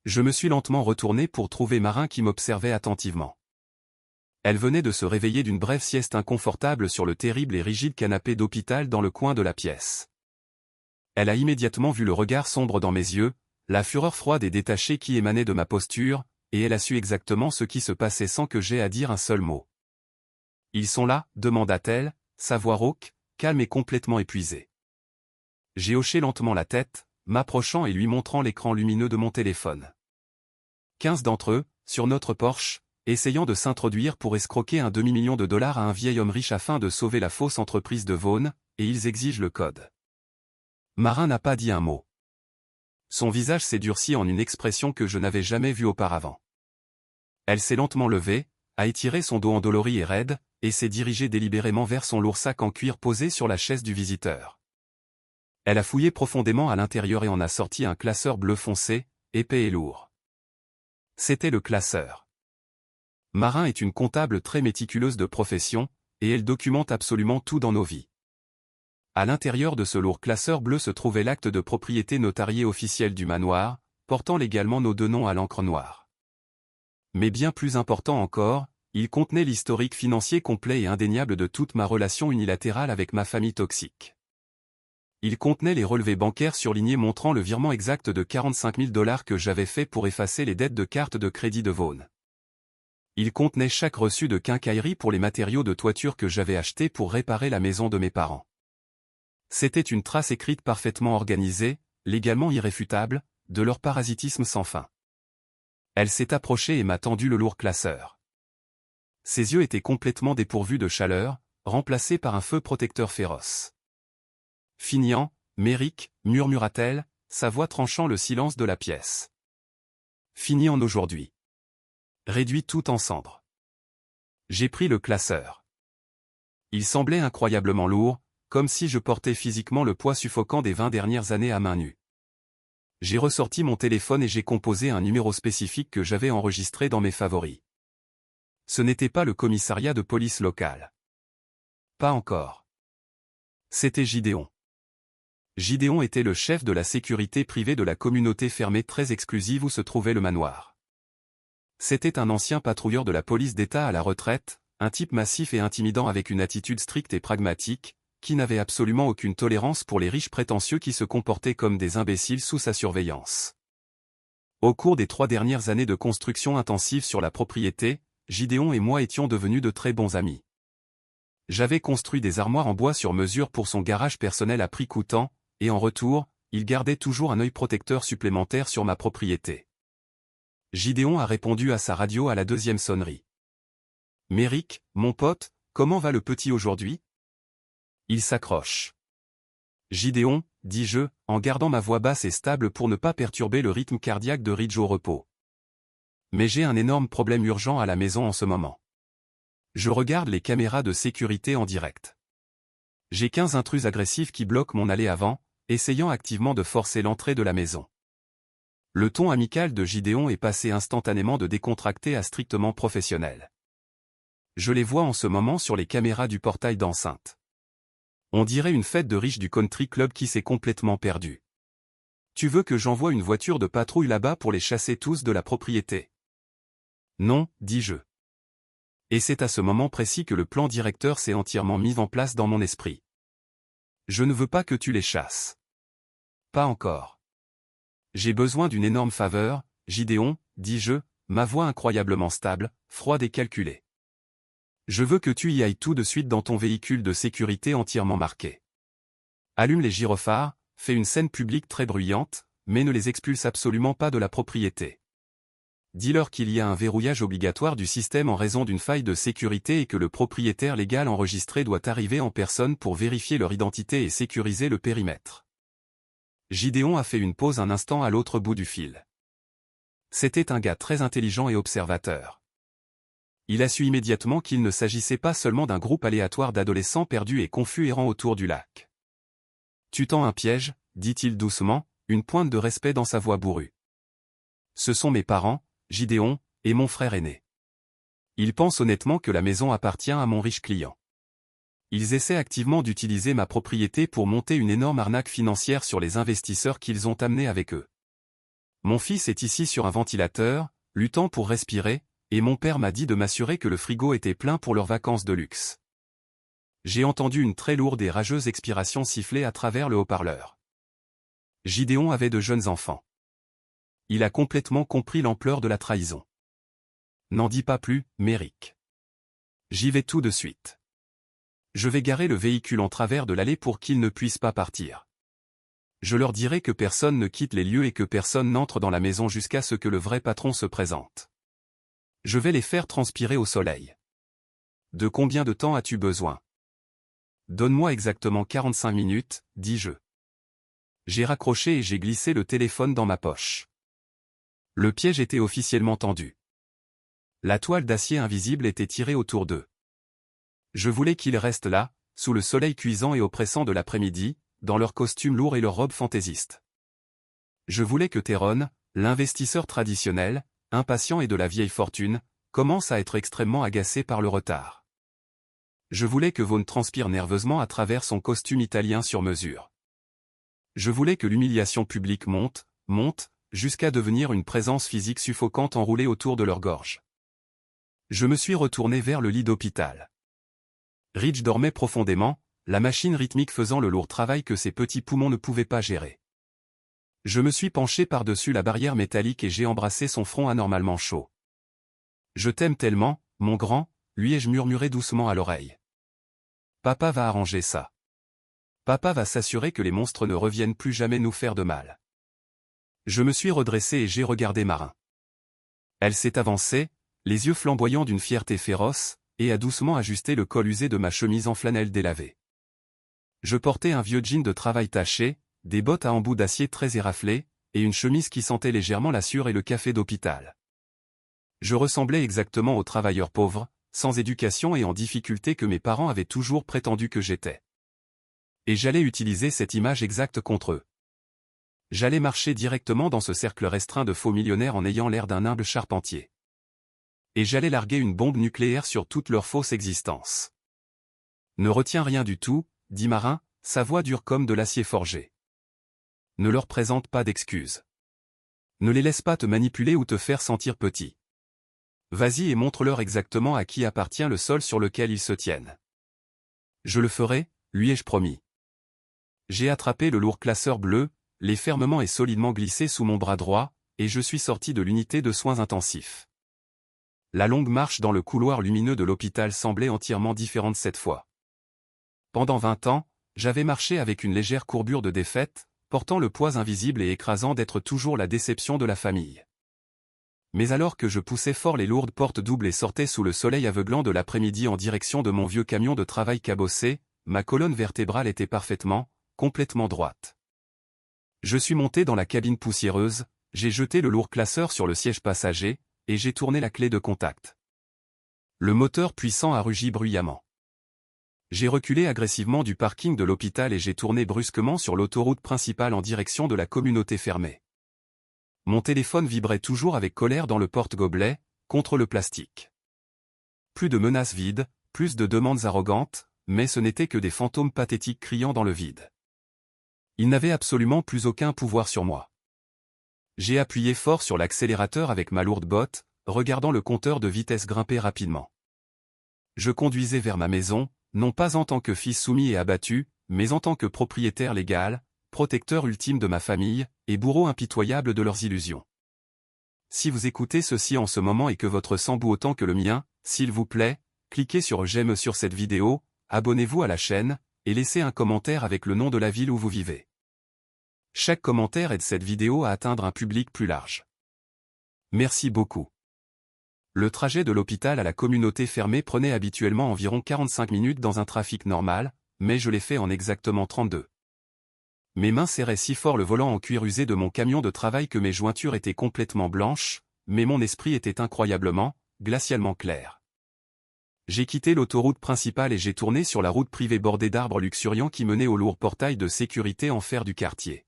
Je me suis lentement retourné pour trouver Marin qui m'observait attentivement. Elle venait de se réveiller d'une brève sieste inconfortable sur le terrible et rigide canapé d'hôpital dans le coin de la pièce. Elle a immédiatement vu le regard sombre dans mes yeux, la fureur froide et détachée qui émanait de ma posture, et elle a su exactement ce qui se passait sans que j'aie à dire un seul mot. « Ils sont là » demanda-t-elle, sa voix rauque, calme et complètement épuisée. J'ai hoché lentement la tête, m'approchant et lui montrant l'écran lumineux de mon téléphone. 15 d'entre eux, sur notre Porsche, essayant de s'introduire pour escroquer un demi-million de dollars à un vieil homme riche afin de sauver la fausse entreprise de Vaughn, et ils exigent le code. Marin n'a pas dit un mot. Son visage s'est durci en une expression que je n'avais jamais vue auparavant. Elle s'est lentement levée, a étiré son dos endolori et raide, et s'est dirigée délibérément vers son lourd sac en cuir posé sur la chaise du visiteur. Elle a fouillé profondément à l'intérieur et en a sorti un classeur bleu foncé, épais et lourd. C'était le classeur. Marin est une comptable très méticuleuse de profession, et elle documente absolument tout dans nos vies. À l'intérieur de ce lourd classeur bleu se trouvait l'acte de propriété notarié officiel du manoir, portant légalement nos 2 noms à l'encre noire. Mais bien plus important encore, il contenait l'historique financier complet et indéniable de toute ma relation unilatérale avec ma famille toxique. Il contenait les relevés bancaires surlignés montrant le virement exact de 45 000 $ que j'avais fait pour effacer les dettes de carte de crédit de Vaughn. Il contenait chaque reçu de quincaillerie pour les matériaux de toiture que j'avais achetés pour réparer la maison de mes parents. C'était une trace écrite parfaitement organisée, légalement irréfutable, de leur parasitisme sans fin. Elle s'est approchée et m'a tendu le lourd classeur. Ses yeux étaient complètement dépourvus de chaleur, remplacés par un feu protecteur féroce. « Finian, Merrick, murmura-t-elle, sa voix tranchant le silence de la pièce. « Finian aujourd'hui. Réduit tout en cendres. » J'ai pris le classeur. Il semblait incroyablement lourd, comme si je portais physiquement le poids suffocant des 20 dernières années à main nue. J'ai ressorti mon téléphone et j'ai composé un numéro spécifique que j'avais enregistré dans mes favoris. Ce n'était pas le commissariat de police local. Pas encore. C'était Gideon. Gideon était le chef de la sécurité privée de la communauté fermée très exclusive où se trouvait le manoir. C'était un ancien patrouilleur de la police d'État à la retraite, un type massif et intimidant avec une attitude stricte et pragmatique, qui n'avait absolument aucune tolérance pour les riches prétentieux qui se comportaient comme des imbéciles sous sa surveillance. Au cours des 3 dernières années de construction intensive sur la propriété, Gideon et moi étions devenus de très bons amis. J'avais construit des armoires en bois sur mesure pour son garage personnel à prix coûtant, et en retour, il gardait toujours un œil protecteur supplémentaire sur ma propriété. Gideon a répondu à sa radio à la 2e sonnerie. « Merrick, mon pote, comment va le petit aujourd'hui ? » Il s'accroche. Gideon, dis-je, en gardant ma voix basse et stable pour ne pas perturber le rythme cardiaque de Ridge au repos. Mais j'ai un énorme problème urgent à la maison en ce moment. Je regarde les caméras de sécurité en direct. J'ai 15 intrus agressifs qui bloquent mon allée avant, essayant activement de forcer l'entrée de la maison. Le ton amical de Gideon est passé instantanément de décontracté à strictement professionnel. Je les vois en ce moment sur les caméras du portail d'enceinte. On dirait une fête de riches du country club qui s'est complètement perdue. Tu veux que j'envoie une voiture de patrouille là-bas pour les chasser tous de la propriété? Non, dis-je. Et c'est à ce moment précis que le plan directeur s'est entièrement mis en place dans mon esprit. Je ne veux pas que tu les chasses. Pas encore. J'ai besoin d'une énorme faveur, Gideon, dis-je, ma voix incroyablement stable, froide et calculée. Je veux que tu y ailles tout de suite dans ton véhicule de sécurité entièrement marqué. Allume les gyrophares, fais une scène publique très bruyante, mais ne les expulse absolument pas de la propriété. Dis-leur qu'il y a un verrouillage obligatoire du système en raison d'une faille de sécurité et que le propriétaire légal enregistré doit arriver en personne pour vérifier leur identité et sécuriser le périmètre. Gideon a fait une pause un instant à l'autre bout du fil. C'était un gars très intelligent et observateur. Il a su immédiatement qu'il ne s'agissait pas seulement d'un groupe aléatoire d'adolescents perdus et confus errant autour du lac. Tu tends un piège, dit-il doucement, une pointe de respect dans sa voix bourrue. Ce sont mes parents, Gideon, et mon frère aîné. Ils pensent honnêtement que la maison appartient à mon riche client. Ils essaient activement d'utiliser ma propriété pour monter une énorme arnaque financière sur les investisseurs qu'ils ont amenés avec eux. Mon fils est ici sur un ventilateur, luttant pour respirer, et mon père m'a dit de m'assurer que le frigo était plein pour leurs vacances de luxe. J'ai entendu une très lourde et rageuse expiration siffler à travers le haut-parleur. Gideon avait de jeunes enfants. Il a complètement compris l'ampleur de la trahison. N'en dis pas plus, Merrick. J'y vais tout de suite. Je vais garer le véhicule en travers de l'allée pour qu'ils ne puissent pas partir. Je leur dirai que personne ne quitte les lieux et que personne n'entre dans la maison jusqu'à ce que le vrai patron se présente. Je vais les faire transpirer au soleil. De combien de temps as-tu besoin? Donne-moi exactement 45 minutes, dis-je. J'ai raccroché et j'ai glissé le téléphone dans ma poche. Le piège était officiellement tendu. La toile d'acier invisible était tirée autour d'eux. Je voulais qu'ils restent là, sous le soleil cuisant et oppressant de l'après-midi, dans leurs costumes lourds et leurs robes fantaisistes. Je voulais que Tyrone, l'investisseur traditionnel, impatient et de la vieille fortune, commence à être extrêmement agacé par le retard. Je voulais que Vaughn transpire nerveusement à travers son costume italien sur mesure. Je voulais que l'humiliation publique monte, jusqu'à devenir une présence physique suffocante enroulée autour de leur gorge. Je me suis retourné vers le lit d'hôpital. Ridge dormait profondément, la machine rythmique faisant le lourd travail que ses petits poumons ne pouvaient pas gérer. Je me suis penché par-dessus la barrière métallique et j'ai embrassé son front anormalement chaud. Je t'aime tellement, mon grand, lui ai-je murmuré doucement à l'oreille. Papa va arranger ça. Papa va s'assurer que les monstres ne reviennent plus jamais nous faire de mal. Je me suis redressé et j'ai regardé Marin. Elle s'est avancée, les yeux flamboyants d'une fierté féroce, et a doucement ajusté le col usé de ma chemise en flanelle délavée. Je portais un vieux jean de travail taché, des bottes à embouts d'acier très éraflées, et une chemise qui sentait légèrement la sueur et le café d'hôpital. Je ressemblais exactement aux travailleurs pauvres, sans éducation et en difficulté que mes parents avaient toujours prétendu que j'étais. Et j'allais utiliser cette image exacte contre eux. J'allais marcher directement dans ce cercle restreint de faux millionnaires en ayant l'air d'un humble charpentier. Et j'allais larguer une bombe nucléaire sur toute leur fausse existence. Ne retiens rien du tout, dit Marin, sa voix dure comme de l'acier forgé. Ne leur présente pas d'excuses. Ne les laisse pas te manipuler ou te faire sentir petit. Vas-y et montre-leur exactement à qui appartient le sol sur lequel ils se tiennent. Je le ferai, lui ai-je promis. J'ai attrapé le lourd classeur bleu, l'ai fermement et solidement glissé sous mon bras droit, et je suis sorti de l'unité de soins intensifs. La longue marche dans le couloir lumineux de l'hôpital semblait entièrement différente cette fois. Pendant 20 ans, j'avais marché avec une légère courbure de défaite, portant le poids invisible et écrasant d'être toujours la déception de la famille. Mais alors que je poussais fort les lourdes portes doubles et sortais sous le soleil aveuglant de l'après-midi en direction de mon vieux camion de travail cabossé, ma colonne vertébrale était parfaitement, complètement droite. Je suis monté dans la cabine poussiéreuse, j'ai jeté le lourd classeur sur le siège passager, et j'ai tourné la clé de contact. Le moteur puissant a rugi bruyamment. J'ai reculé agressivement du parking de l'hôpital et j'ai tourné brusquement sur l'autoroute principale en direction de la communauté fermée. Mon téléphone vibrait toujours avec colère dans le porte-gobelet, contre le plastique. Plus de menaces vides, plus de demandes arrogantes, mais ce n'étaient que des fantômes pathétiques criant dans le vide. Ils n'avaient absolument plus aucun pouvoir sur moi. J'ai appuyé fort sur l'accélérateur avec ma lourde botte, regardant le compteur de vitesse grimper rapidement. Je conduisais vers ma maison, non pas en tant que fils soumis et abattu, mais en tant que propriétaire légal, protecteur ultime de ma famille, et bourreau impitoyable de leurs illusions. Si vous écoutez ceci en ce moment et que votre sang bout autant que le mien, s'il vous plaît, cliquez sur j'aime sur cette vidéo, abonnez-vous à la chaîne, et laissez un commentaire avec le nom de la ville où vous vivez. Chaque commentaire aide cette vidéo à atteindre un public plus large. Merci beaucoup. Le trajet de l'hôpital à la communauté fermée prenait habituellement environ 45 minutes dans un trafic normal, mais je l'ai fait en exactement 32. Mes mains serraient si fort le volant en cuir usé de mon camion de travail que mes jointures étaient complètement blanches, mais mon esprit était incroyablement, glacialement clair. J'ai quitté l'autoroute principale et j'ai tourné sur la route privée bordée d'arbres luxuriants qui menait au lourd portail de sécurité en fer du quartier.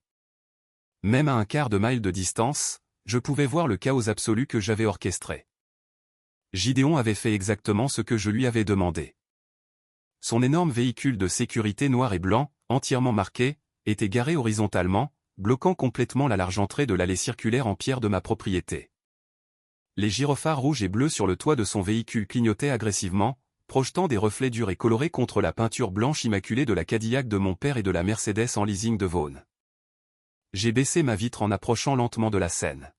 Même à un quart de mille de distance, je pouvais voir le chaos absolu que j'avais orchestré. Gideon avait fait exactement ce que je lui avais demandé. Son énorme véhicule de sécurité noir et blanc, entièrement marqué, était garé horizontalement, bloquant complètement la large entrée de l'allée circulaire en pierre de ma propriété. Les gyrophares rouges et bleus sur le toit de son véhicule clignotaient agressivement, projetant des reflets durs et colorés contre la peinture blanche immaculée de la Cadillac de mon père et de la Mercedes en leasing de Vaughn. J'ai baissé ma vitre en approchant lentement de la scène.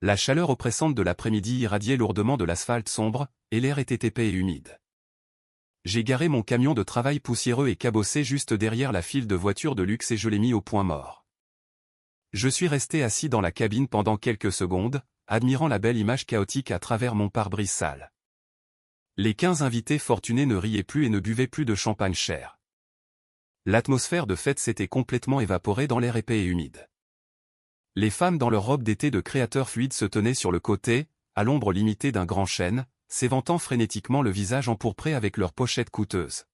La chaleur oppressante de l'après-midi irradiait lourdement de l'asphalte sombre, et l'air était épais et humide. J'ai garé mon camion de travail poussiéreux et cabossé juste derrière la file de voitures de luxe et je l'ai mis au point mort. Je suis resté assis dans la cabine pendant quelques secondes, admirant la belle image chaotique à travers mon pare-brise sale. Les 15 invités fortunés ne riaient plus et ne buvaient plus de champagne cher. L'atmosphère de fête s'était complètement évaporée dans l'air épais et humide. Les femmes dans leurs robes d'été de créateurs fluides se tenaient sur le côté, à l'ombre limitée d'un grand chêne, s'éventant frénétiquement le visage empourpré avec leurs pochettes coûteuses.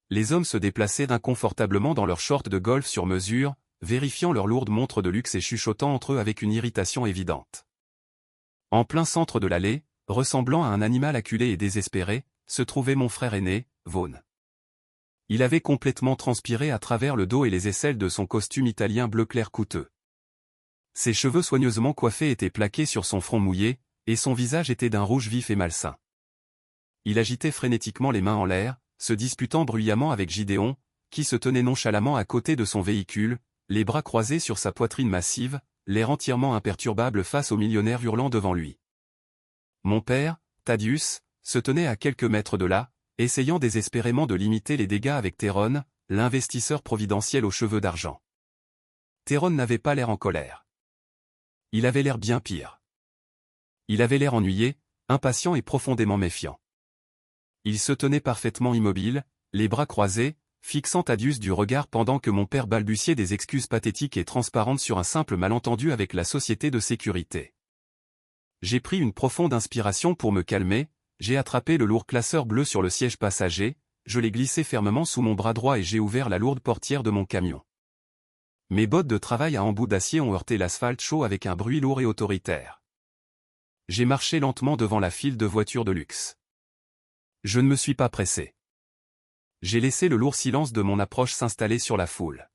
Les hommes se déplaçaient inconfortablement dans leurs shorts de golf sur mesure, vérifiant leurs lourdes montres de luxe et chuchotant entre eux avec une irritation évidente. En plein centre de l'allée, ressemblant à un animal acculé et désespéré, se trouvait mon frère aîné, Vaughn. Il avait complètement transpiré à travers le dos et les aisselles de son costume italien bleu clair coûteux. Ses cheveux soigneusement coiffés étaient plaqués sur son front mouillé, et son visage était d'un rouge vif et malsain. Il agitait frénétiquement les mains en l'air, se disputant bruyamment avec Gideon, qui se tenait nonchalamment à côté de son véhicule, les bras croisés sur sa poitrine massive, l'air entièrement imperturbable face au millionnaire hurlant devant lui. Mon père, Thaddeus, se tenait à quelques mètres de là, essayant désespérément de limiter les dégâts avec Tyrone, l'investisseur providentiel aux cheveux d'argent. Tyrone n'avait pas l'air en colère. Il avait l'air bien pire. Il avait l'air ennuyé, impatient et profondément méfiant. Il se tenait parfaitement immobile, les bras croisés, fixant Thaddeus du regard pendant que mon père balbutiait des excuses pathétiques et transparentes sur un simple malentendu avec la société de sécurité. J'ai pris une profonde inspiration pour me calmer, j'ai attrapé le lourd classeur bleu sur le siège passager, je l'ai glissé fermement sous mon bras droit et j'ai ouvert la lourde portière de mon camion. Mes bottes de travail à embout d'acier ont heurté l'asphalte chaud avec un bruit lourd et autoritaire. J'ai marché lentement devant la file de voitures de luxe. Je ne me suis pas pressé. J'ai laissé le lourd silence de mon approche s'installer sur la foule.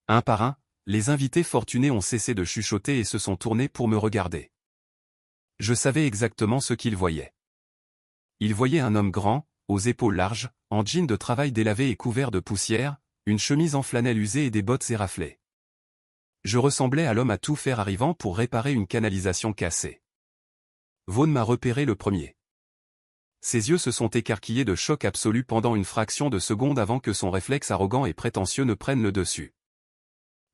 Un par un, les invités fortunés ont cessé de chuchoter et se sont tournés pour me regarder. Je savais exactement ce qu'ils voyaient. Ils voyaient un homme grand, aux épaules larges, en jean de travail délavé et couvert de poussière, une chemise en flanelle usée et des bottes éraflées. Je ressemblais à l'homme à tout faire arrivant pour réparer une canalisation cassée. Vaughn m'a repéré le premier. Ses yeux se sont écarquillés de choc absolu pendant une fraction de seconde avant que son réflexe arrogant et prétentieux ne prenne le dessus.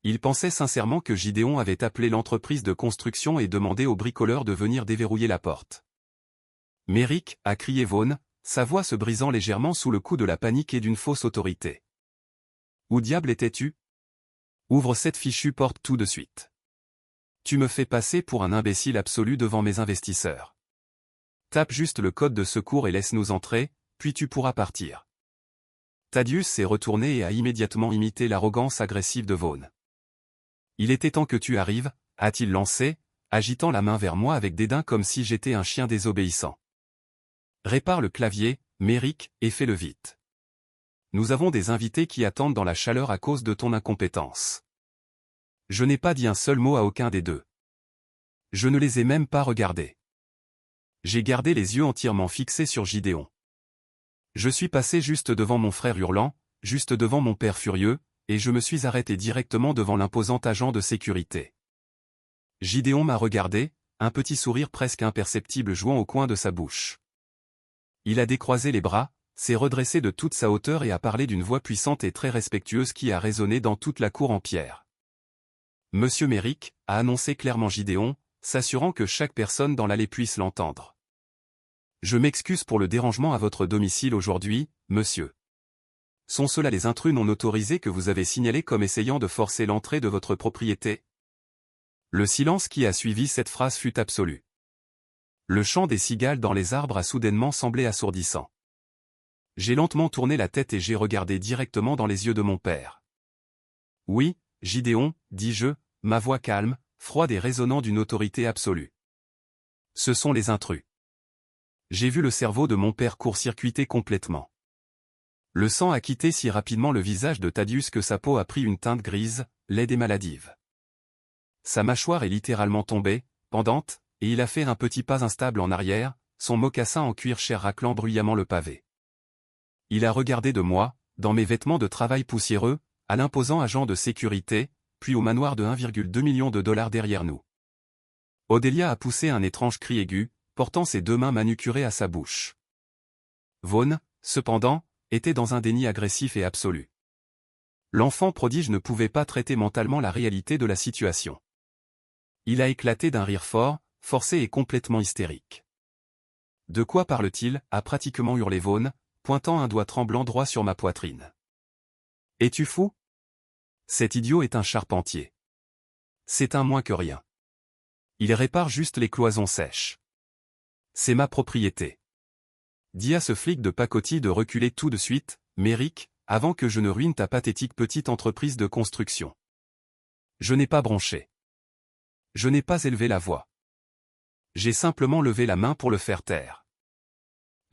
Il pensait sincèrement que Gideon avait appelé l'entreprise de construction et demandé au bricoleur de venir déverrouiller la porte. « Méric » a crié Vaughn, sa voix se brisant légèrement sous le coup de la panique et d'une fausse autorité. « Où diable étais-tu? Ouvre cette fichue porte tout de suite. Tu me fais passer pour un imbécile absolu devant mes investisseurs. Tape juste le code de secours et laisse-nous entrer, puis tu pourras partir. Thaddeus s'est retourné et a immédiatement imité l'arrogance agressive de Vaughn. Il était temps que tu arrives, a-t-il lancé, agitant la main vers moi avec dédain comme si j'étais un chien désobéissant. Répare le clavier, Merrick, et fais-le vite. Nous avons des invités qui attendent dans la chaleur à cause de ton incompétence. Je n'ai pas dit un seul mot à aucun des deux. Je ne les ai même pas regardés. J'ai gardé les yeux entièrement fixés sur Gideon. Je suis passé juste devant mon frère hurlant, juste devant mon père furieux, et je me suis arrêté directement devant l'imposant agent de sécurité. Gideon m'a regardé, un petit sourire presque imperceptible jouant au coin de sa bouche. Il a décroisé les bras, s'est redressé de toute sa hauteur et a parlé d'une voix puissante et très respectueuse qui a résonné dans toute la cour en pierre. Monsieur Merrick, a annoncé clairement Gideon, s'assurant que chaque personne dans l'allée puisse l'entendre. Je m'excuse pour le dérangement à votre domicile aujourd'hui, monsieur. Sont ceux-là les intrus non autorisés que vous avez signalés comme essayant de forcer l'entrée de votre propriété? Le silence qui a suivi cette phrase fut absolu. Le chant des cigales dans les arbres a soudainement semblé assourdissant. J'ai lentement tourné la tête et j'ai regardé directement dans les yeux de mon père. Oui, Gideon, dis-je, ma voix calme, froide et résonnant d'une autorité absolue. Ce sont les intrus. J'ai vu le cerveau de mon père court-circuiter complètement. Le sang a quitté si rapidement le visage de Thaddeus que sa peau a pris une teinte grise, laide et maladive. Sa mâchoire est littéralement tombée, pendante, et il a fait un petit pas instable en arrière, son mocassin en cuir chair raclant bruyamment le pavé. Il a regardé de moi, dans mes vêtements de travail poussiéreux, à l'imposant agent de sécurité, puis au manoir de 1,2 million de dollars derrière nous. Odelia a poussé un étrange cri aigu, portant ses deux mains manucurées à sa bouche. Vaughn, cependant, était dans un déni agressif et absolu. L'enfant prodige ne pouvait pas traiter mentalement la réalité de la situation. Il a éclaté d'un rire fort, forcé et complètement hystérique. De quoi parle-t-il, a pratiquement hurlé Vaughn, pointant un doigt tremblant droit sur ma poitrine. Es-tu fou? Cet idiot est un charpentier. C'est un moins que rien. Il répare juste les cloisons sèches. C'est ma propriété. Dis à ce flic de pacotille de reculer tout de suite, Merrick, avant que je ne ruine ta pathétique petite entreprise de construction. Je n'ai pas bronché. Je n'ai pas élevé la voix. J'ai simplement levé la main pour le faire taire.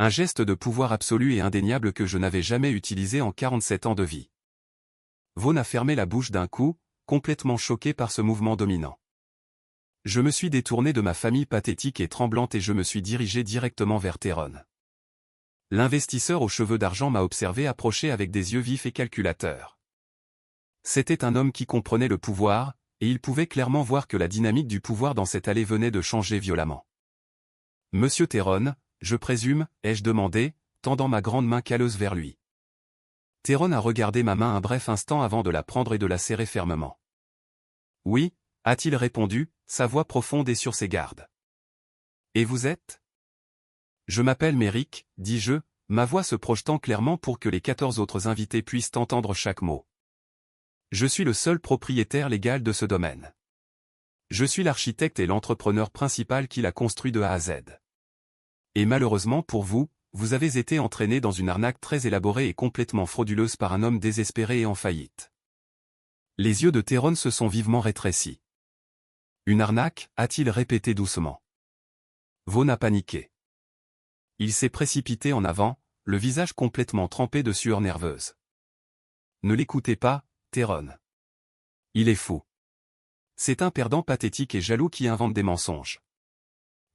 Un geste de pouvoir absolu et indéniable que je n'avais jamais utilisé en 47 ans de vie. Vaughn a fermé la bouche d'un coup, complètement choqué par ce mouvement dominant. Je me suis détourné de ma famille pathétique et tremblante et je me suis dirigé directement vers Tyrone. L'investisseur aux cheveux d'argent m'a observé approcher avec des yeux vifs et calculateurs. C'était un homme qui comprenait le pouvoir, et il pouvait clairement voir que la dynamique du pouvoir dans cette allée venait de changer violemment. « Monsieur Tyrone, je présume, ai-je demandé, tendant ma grande main calleuse vers lui. Tyrone a regardé ma main un bref instant avant de la prendre et de la serrer fermement. « Oui, a-t-il répondu, sa voix profonde et sur ses gardes. « Et vous êtes ?» Je m'appelle Merrick, dis-je, ma voix se projetant clairement pour que les 14 autres invités puissent entendre chaque mot. Je suis le seul propriétaire légal de ce domaine. Je suis l'architecte et l'entrepreneur principal qui l'a construit de A à Z. Et malheureusement pour vous, vous avez été entraîné dans une arnaque très élaborée et complètement frauduleuse par un homme désespéré et en faillite. Les yeux de Tyrone se sont vivement rétrécis. Une arnaque, a-t-il répété doucement. Vaughn a paniqué. Il s'est précipité en avant, le visage complètement trempé de sueur nerveuse. Ne l'écoutez pas, Tyrone. Il est fou. C'est un perdant pathétique et jaloux qui invente des mensonges.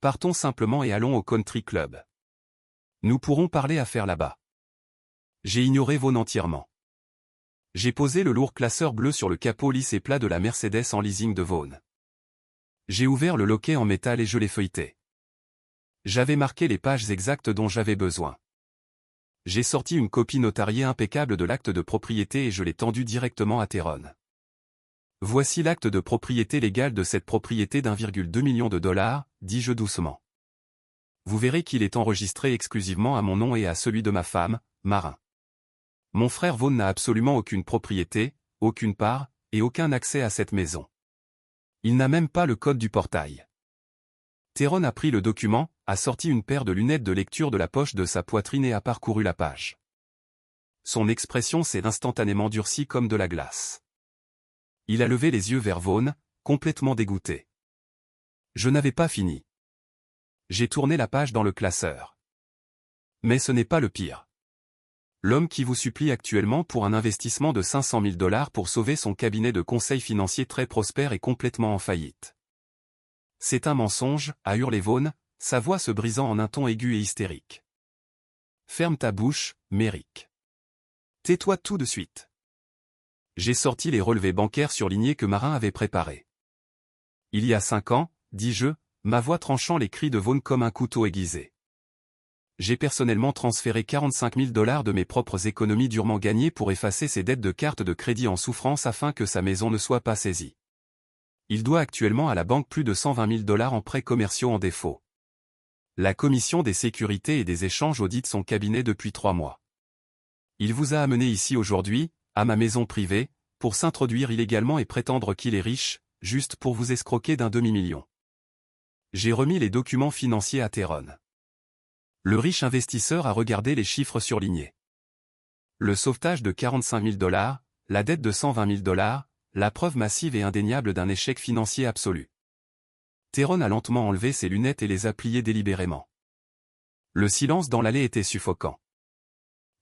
Partons simplement et allons au country club. Nous pourrons parler affaires là-bas. J'ai ignoré Vaughn entièrement. J'ai posé le lourd classeur bleu sur le capot lisse et plat de la Mercedes en leasing de Vaughn. J'ai ouvert le loquet en métal et je l'ai feuilleté. J'avais marqué les pages exactes dont j'avais besoin. J'ai sorti une copie notariée impeccable de l'acte de propriété et je l'ai tendu directement à Tyrone. Voici l'acte de propriété légale de cette propriété d'1,2 million de dollars, dis-je doucement. Vous verrez qu'il est enregistré exclusivement à mon nom et à celui de ma femme, Marin. Mon frère Vaughn n'a absolument aucune propriété, aucune part, et aucun accès à cette maison. Il n'a même pas le code du portail. Tyrone a pris le document, a sorti une paire de lunettes de lecture de la poche de sa poitrine et a parcouru la page. Son expression s'est instantanément durcie comme de la glace. Il a levé les yeux vers Vaughn, complètement dégoûté. Je n'avais pas fini. J'ai tourné la page dans le classeur. Mais ce n'est pas le pire. L'homme qui vous supplie actuellement pour un investissement de 500 000 $ pour sauver son cabinet de conseil financier très prospère est complètement en faillite. C'est un mensonge, a hurlé Vaughn, sa voix se brisant en un ton aigu et hystérique. Ferme ta bouche, Merrick. Tais-toi tout de suite. J'ai sorti les relevés bancaires surlignés que Marin avait préparés. Il y a 5 ans, dis-je, ma voix tranchant les cris de Vaughn comme un couteau aiguisé. J'ai personnellement transféré 45 000 $ de mes propres économies durement gagnées pour effacer ses dettes de carte de crédit en souffrance afin que sa maison ne soit pas saisie. Il doit actuellement à la banque plus de 120 000 $ en prêts commerciaux en défaut. La commission des sécurités et des échanges audite son cabinet depuis 3 mois. Il vous a amené ici aujourd'hui, à ma maison privée, pour s'introduire illégalement et prétendre qu'il est riche, juste pour vous escroquer d'un demi-million. J'ai remis les documents financiers à Tyrone. Le riche investisseur a regardé les chiffres surlignés. Le sauvetage de 45 000 $, la dette de 120 000 $, la preuve massive et indéniable d'un échec financier absolu. Tyrone a lentement enlevé ses lunettes et les a pliées délibérément. Le silence dans l'allée était suffocant.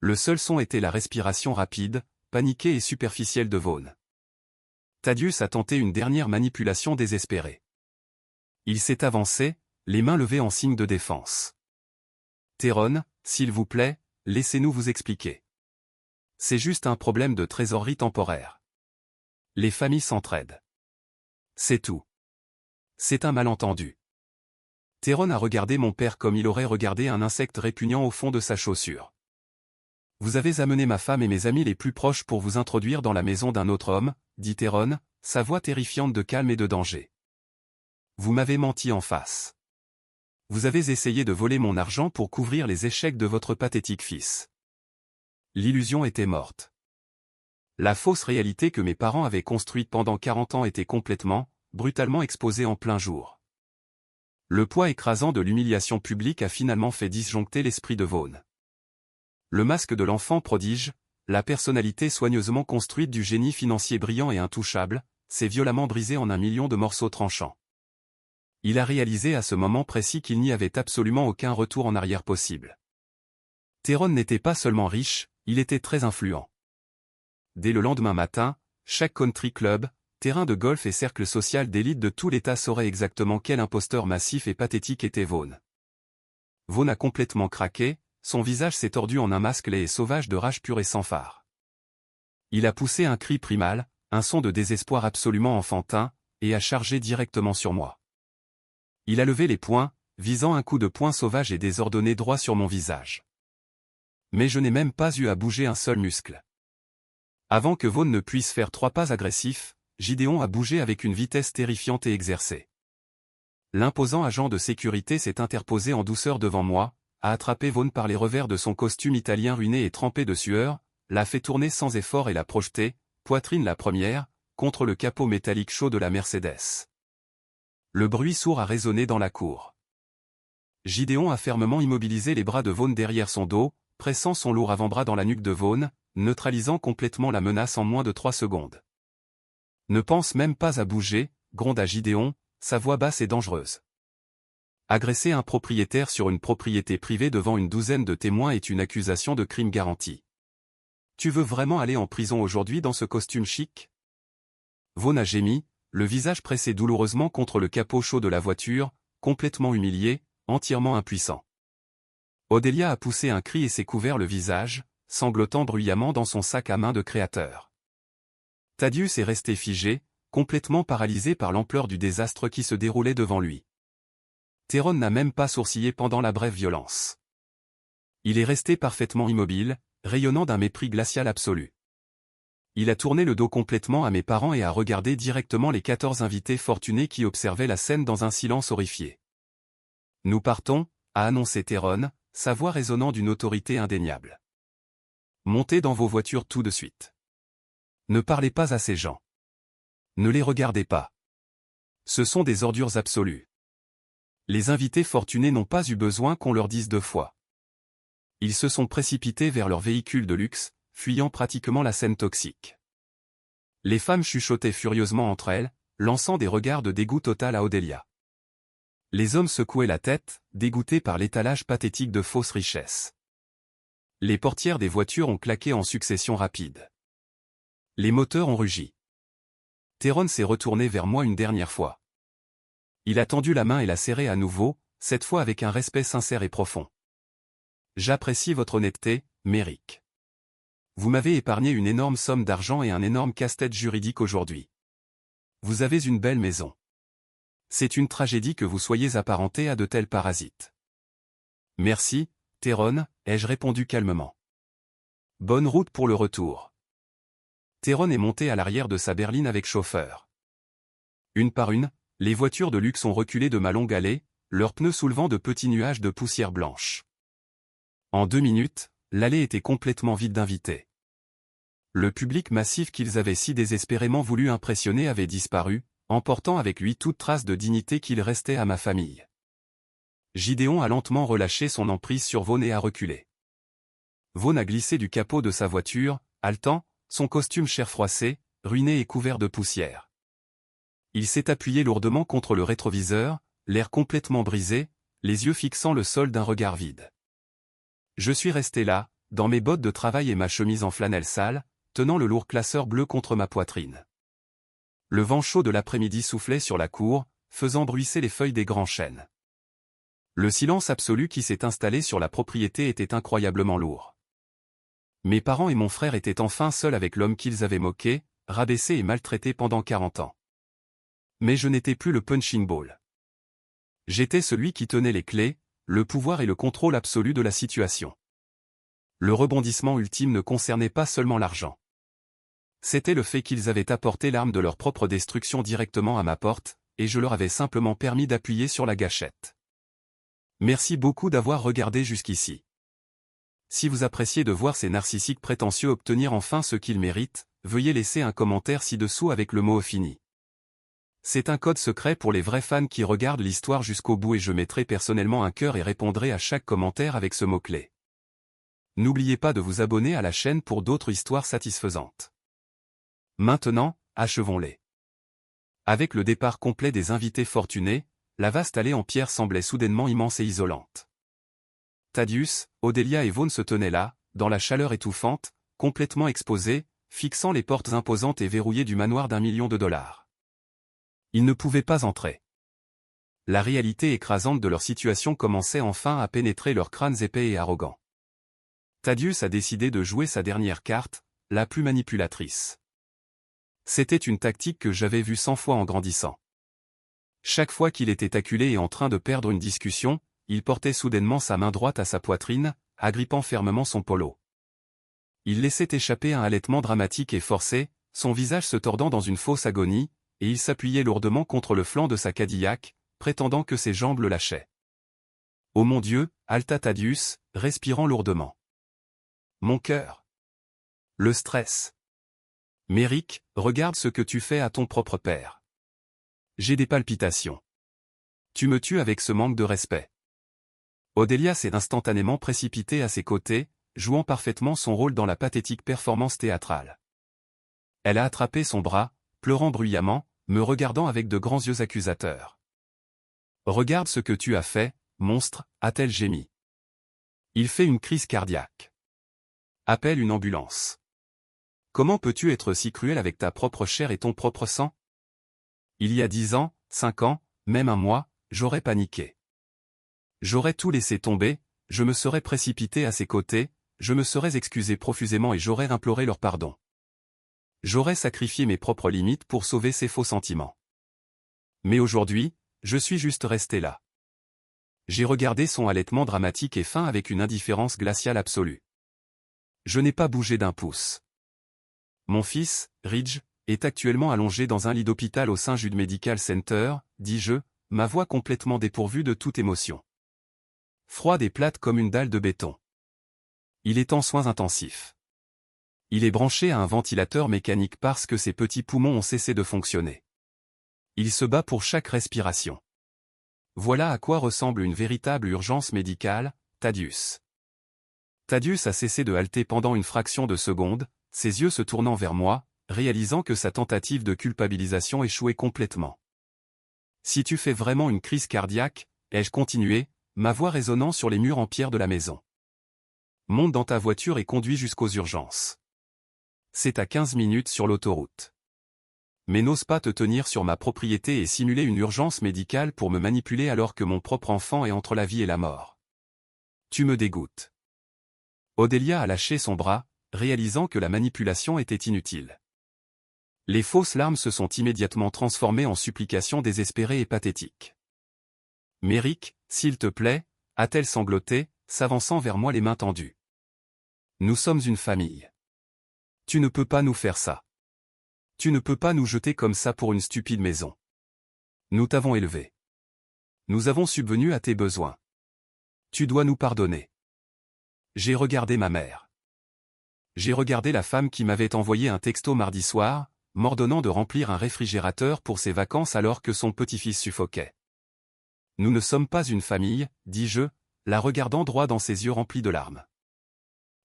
Le seul son était la respiration rapide, paniquée et superficielle de Vaughn. Thaddeus a tenté une dernière manipulation désespérée. Il s'est avancé, les mains levées en signe de défense. Tyrone, s'il vous plaît, laissez-nous vous expliquer. C'est juste un problème de trésorerie temporaire. Les familles s'entraident. C'est tout. C'est un malentendu. Tyrone a regardé mon père comme il aurait regardé un insecte répugnant au fond de sa chaussure. Vous avez amené ma femme et mes amis les plus proches pour vous introduire dans la maison d'un autre homme, dit Tyrone, sa voix terrifiante de calme et de danger. Vous m'avez menti en face. Vous avez essayé de voler mon argent pour couvrir les échecs de votre pathétique fils. L'illusion était morte. La fausse réalité que mes parents avaient construite pendant 40 ans était complètement, brutalement exposée en plein jour. Le poids écrasant de l'humiliation publique a finalement fait disjoncter l'esprit de Vaughn. Le masque de l'enfant prodige, la personnalité soigneusement construite du génie financier brillant et intouchable, s'est violemment brisé en un million de morceaux tranchants. Il a réalisé à ce moment précis qu'il n'y avait absolument aucun retour en arrière possible. Tyrone n'était pas seulement riche, il était très influent. Dès le lendemain matin, chaque country club, terrain de golf et cercle social d'élite de tout l'État saurait exactement quel imposteur massif et pathétique était Vaughn. Vaughn a complètement craqué, son visage s'est tordu en un masque laid et sauvage de rage pure et sans phare. Il a poussé un cri primal, un son de désespoir absolument enfantin, et a chargé directement sur moi. Il a levé les poings, visant un coup de poing sauvage et désordonné droit sur mon visage. Mais je n'ai même pas eu à bouger un seul muscle. Avant que Vaughn ne puisse faire 3 pas agressifs, Gideon a bougé avec une vitesse terrifiante et exercée. L'imposant agent de sécurité s'est interposé en douceur devant moi, a attrapé Vaughn par les revers de son costume italien ruiné et trempé de sueur, l'a fait tourner sans effort et l'a projeté, poitrine la première, contre le capot métallique chaud de la Mercedes. Le bruit sourd a résonné dans la cour. Gideon a fermement immobilisé les bras de Vaughn derrière son dos, pressant son lourd avant-bras dans la nuque de Vaughn, neutralisant complètement la menace en moins de 3 secondes. Ne pense même pas à bouger, gronda Gideon, sa voix basse et dangereuse. Agresser un propriétaire sur une propriété privée devant une douzaine de témoins est une accusation de crime garanti. Tu veux vraiment aller en prison aujourd'hui dans ce costume chic? Vaughn a gémi, le visage pressé douloureusement contre le capot chaud de la voiture, complètement humilié, entièrement impuissant. Odelia a poussé un cri et s'est couvert le visage, sanglotant bruyamment dans son sac à main de créateur. Thaddeus est resté figé, complètement paralysé par l'ampleur du désastre qui se déroulait devant lui. Tyrone n'a même pas sourcillé pendant la brève violence. Il est resté parfaitement immobile, rayonnant d'un mépris glacial absolu. Il a tourné le dos complètement à mes parents et a regardé directement les 14 invités fortunés qui observaient la scène dans un silence horrifié. Nous partons, a annoncé Tyrone, sa voix résonnant d'une autorité indéniable. Montez dans vos voitures tout de suite. Ne parlez pas à ces gens. Ne les regardez pas. Ce sont des ordures absolues. Les invités fortunés n'ont pas eu besoin qu'on leur dise 2 fois. Ils se sont précipités vers leur véhicule de luxe, fuyant pratiquement la scène toxique. Les femmes chuchotaient furieusement entre elles, lançant des regards de dégoût total à Odelia. Les hommes secouaient la tête, dégoûtés par l'étalage pathétique de fausses richesses. Les portières des voitures ont claqué en succession rapide. Les moteurs ont rugi. Tyrone s'est retourné vers moi une dernière fois. Il a tendu la main et l'a serrée à nouveau, cette fois avec un respect sincère et profond. J'apprécie votre honnêteté, Merrick. Vous m'avez épargné une énorme somme d'argent et un énorme casse-tête juridique aujourd'hui. Vous avez une belle maison. C'est une tragédie que vous soyez apparenté à de tels parasites. Merci, Tyrone, ai-je répondu calmement. Bonne route pour le retour. Tyrone est monté à l'arrière de sa berline avec chauffeur. Une par une, les voitures de luxe ont reculé de ma longue allée, leurs pneus soulevant de petits nuages de poussière blanche. En 2 minutes, l'allée était complètement vide d'invités. Le public massif qu'ils avaient si désespérément voulu impressionner avait disparu, emportant avec lui toute trace de dignité qu'il restait à ma famille. Gideon a lentement relâché son emprise sur Vaughn et a reculé. Vaughn a glissé du capot de sa voiture, haletant, son costume chair froissé, ruiné et couvert de poussière. Il s'est appuyé lourdement contre le rétroviseur, l'air complètement brisé, les yeux fixant le sol d'un regard vide. Je suis resté là, dans mes bottes de travail et ma chemise en flanelle sale, tenant le lourd classeur bleu contre ma poitrine. Le vent chaud de l'après-midi soufflait sur la cour, faisant bruisser les feuilles des grands chênes. Le silence absolu qui s'est installé sur la propriété était incroyablement lourd. Mes parents et mon frère étaient enfin seuls avec l'homme qu'ils avaient moqué, rabaissé et maltraité pendant 40 ans. Mais je n'étais plus le punching ball. J'étais celui qui tenait les clés, le pouvoir et le contrôle absolu de la situation. Le rebondissement ultime ne concernait pas seulement l'argent. C'était le fait qu'ils avaient apporté l'arme de leur propre destruction directement à ma porte, et je leur avais simplement permis d'appuyer sur la gâchette. Merci beaucoup d'avoir regardé jusqu'ici. Si vous appréciez de voir ces narcissiques prétentieux obtenir enfin ce qu'ils méritent, veuillez laisser un commentaire ci-dessous avec le mot fini. C'est un code secret pour les vrais fans qui regardent l'histoire jusqu'au bout et je mettrai personnellement un cœur et répondrai à chaque commentaire avec ce mot-clé. N'oubliez pas de vous abonner à la chaîne pour d'autres histoires satisfaisantes. Maintenant, achevons-les. Avec le départ complet des invités fortunés, la vaste allée en pierre semblait soudainement immense et isolante. Thaddeus, Odelia et Vaughn se tenaient là, dans la chaleur étouffante, complètement exposés, fixant les portes imposantes et verrouillées du manoir d'1 million de dollars. Ils ne pouvaient pas entrer. La réalité écrasante de leur situation commençait enfin à pénétrer leurs crânes épais et arrogants. Thaddeus a décidé de jouer sa dernière carte, la plus manipulatrice. C'était une tactique que j'avais vue 100 fois en grandissant. Chaque fois qu'il était acculé et en train de perdre une discussion, il portait soudainement sa main droite à sa poitrine, agrippant fermement son polo. Il laissait échapper un halètement dramatique et forcé, son visage se tordant dans une fausse agonie, et il s'appuyait lourdement contre le flanc de sa Cadillac, prétendant que ses jambes le lâchaient. « Oh mon Dieu !» halta Thaddeus, respirant lourdement. « Mon cœur !» Le stress. « Merrick, regarde ce que tu fais à ton propre père. » J'ai des palpitations. Tu me tues avec ce manque de respect. Odelia s'est instantanément précipitée à ses côtés, jouant parfaitement son rôle dans la pathétique performance théâtrale. Elle a attrapé son bras, pleurant bruyamment, me regardant avec de grands yeux accusateurs. « Regarde ce que tu as fait, monstre !» a-t-elle gémi. Il fait une crise cardiaque. Appelle une ambulance. Comment peux-tu être si cruel avec ta propre chair et ton propre sang? Il y a 10 ans, 5 ans, même un mois, j'aurais paniqué. J'aurais tout laissé tomber, je me serais précipité à ses côtés, je me serais excusé profusément et j'aurais imploré leur pardon. J'aurais sacrifié mes propres limites pour sauver ses faux sentiments. Mais aujourd'hui, je suis juste resté là. J'ai regardé son halètement dramatique et fin avec une indifférence glaciale absolue. Je n'ai pas bougé d'un pouce. Mon fils, Ridge, est actuellement allongé dans un lit d'hôpital au St. Jude Medical Center, dis-je, ma voix complètement dépourvue de toute émotion. Froide et plate comme une dalle de béton. Il est en soins intensifs. Il est branché à un ventilateur mécanique parce que ses petits poumons ont cessé de fonctionner. Il se bat pour chaque respiration. Voilà à quoi ressemble une véritable urgence médicale, Thaddeus. Thaddeus a cessé de halter pendant une fraction de seconde, ses yeux se tournant vers moi, réalisant que sa tentative de culpabilisation échouait complètement. Si tu fais vraiment une crise cardiaque, ai-je continué, ma voix résonnant sur les murs en pierre de la maison. Monte dans ta voiture et conduis jusqu'aux urgences. C'est à 15 minutes sur l'autoroute. Mais n'ose pas te tenir sur ma propriété et simuler une urgence médicale pour me manipuler alors que mon propre enfant est entre la vie et la mort. Tu me dégoûtes. Odelia a lâché son bras, réalisant que la manipulation était inutile. Les fausses larmes se sont immédiatement transformées en supplications désespérées et pathétiques. Méric, s'il te plaît, a-t-elle sangloté, s'avançant vers moi les mains tendues. Nous sommes une famille. Tu ne peux pas nous faire ça. Tu ne peux pas nous jeter comme ça pour une stupide maison. Nous t'avons élevé. Nous avons subvenu à tes besoins. Tu dois nous pardonner. J'ai regardé ma mère. J'ai regardé la femme qui m'avait envoyé un texto mardi soir, m'ordonnant de remplir un réfrigérateur pour ses vacances alors que son petit-fils suffoquait. Nous ne sommes pas une famille, dis-je, la regardant droit dans ses yeux remplis de larmes.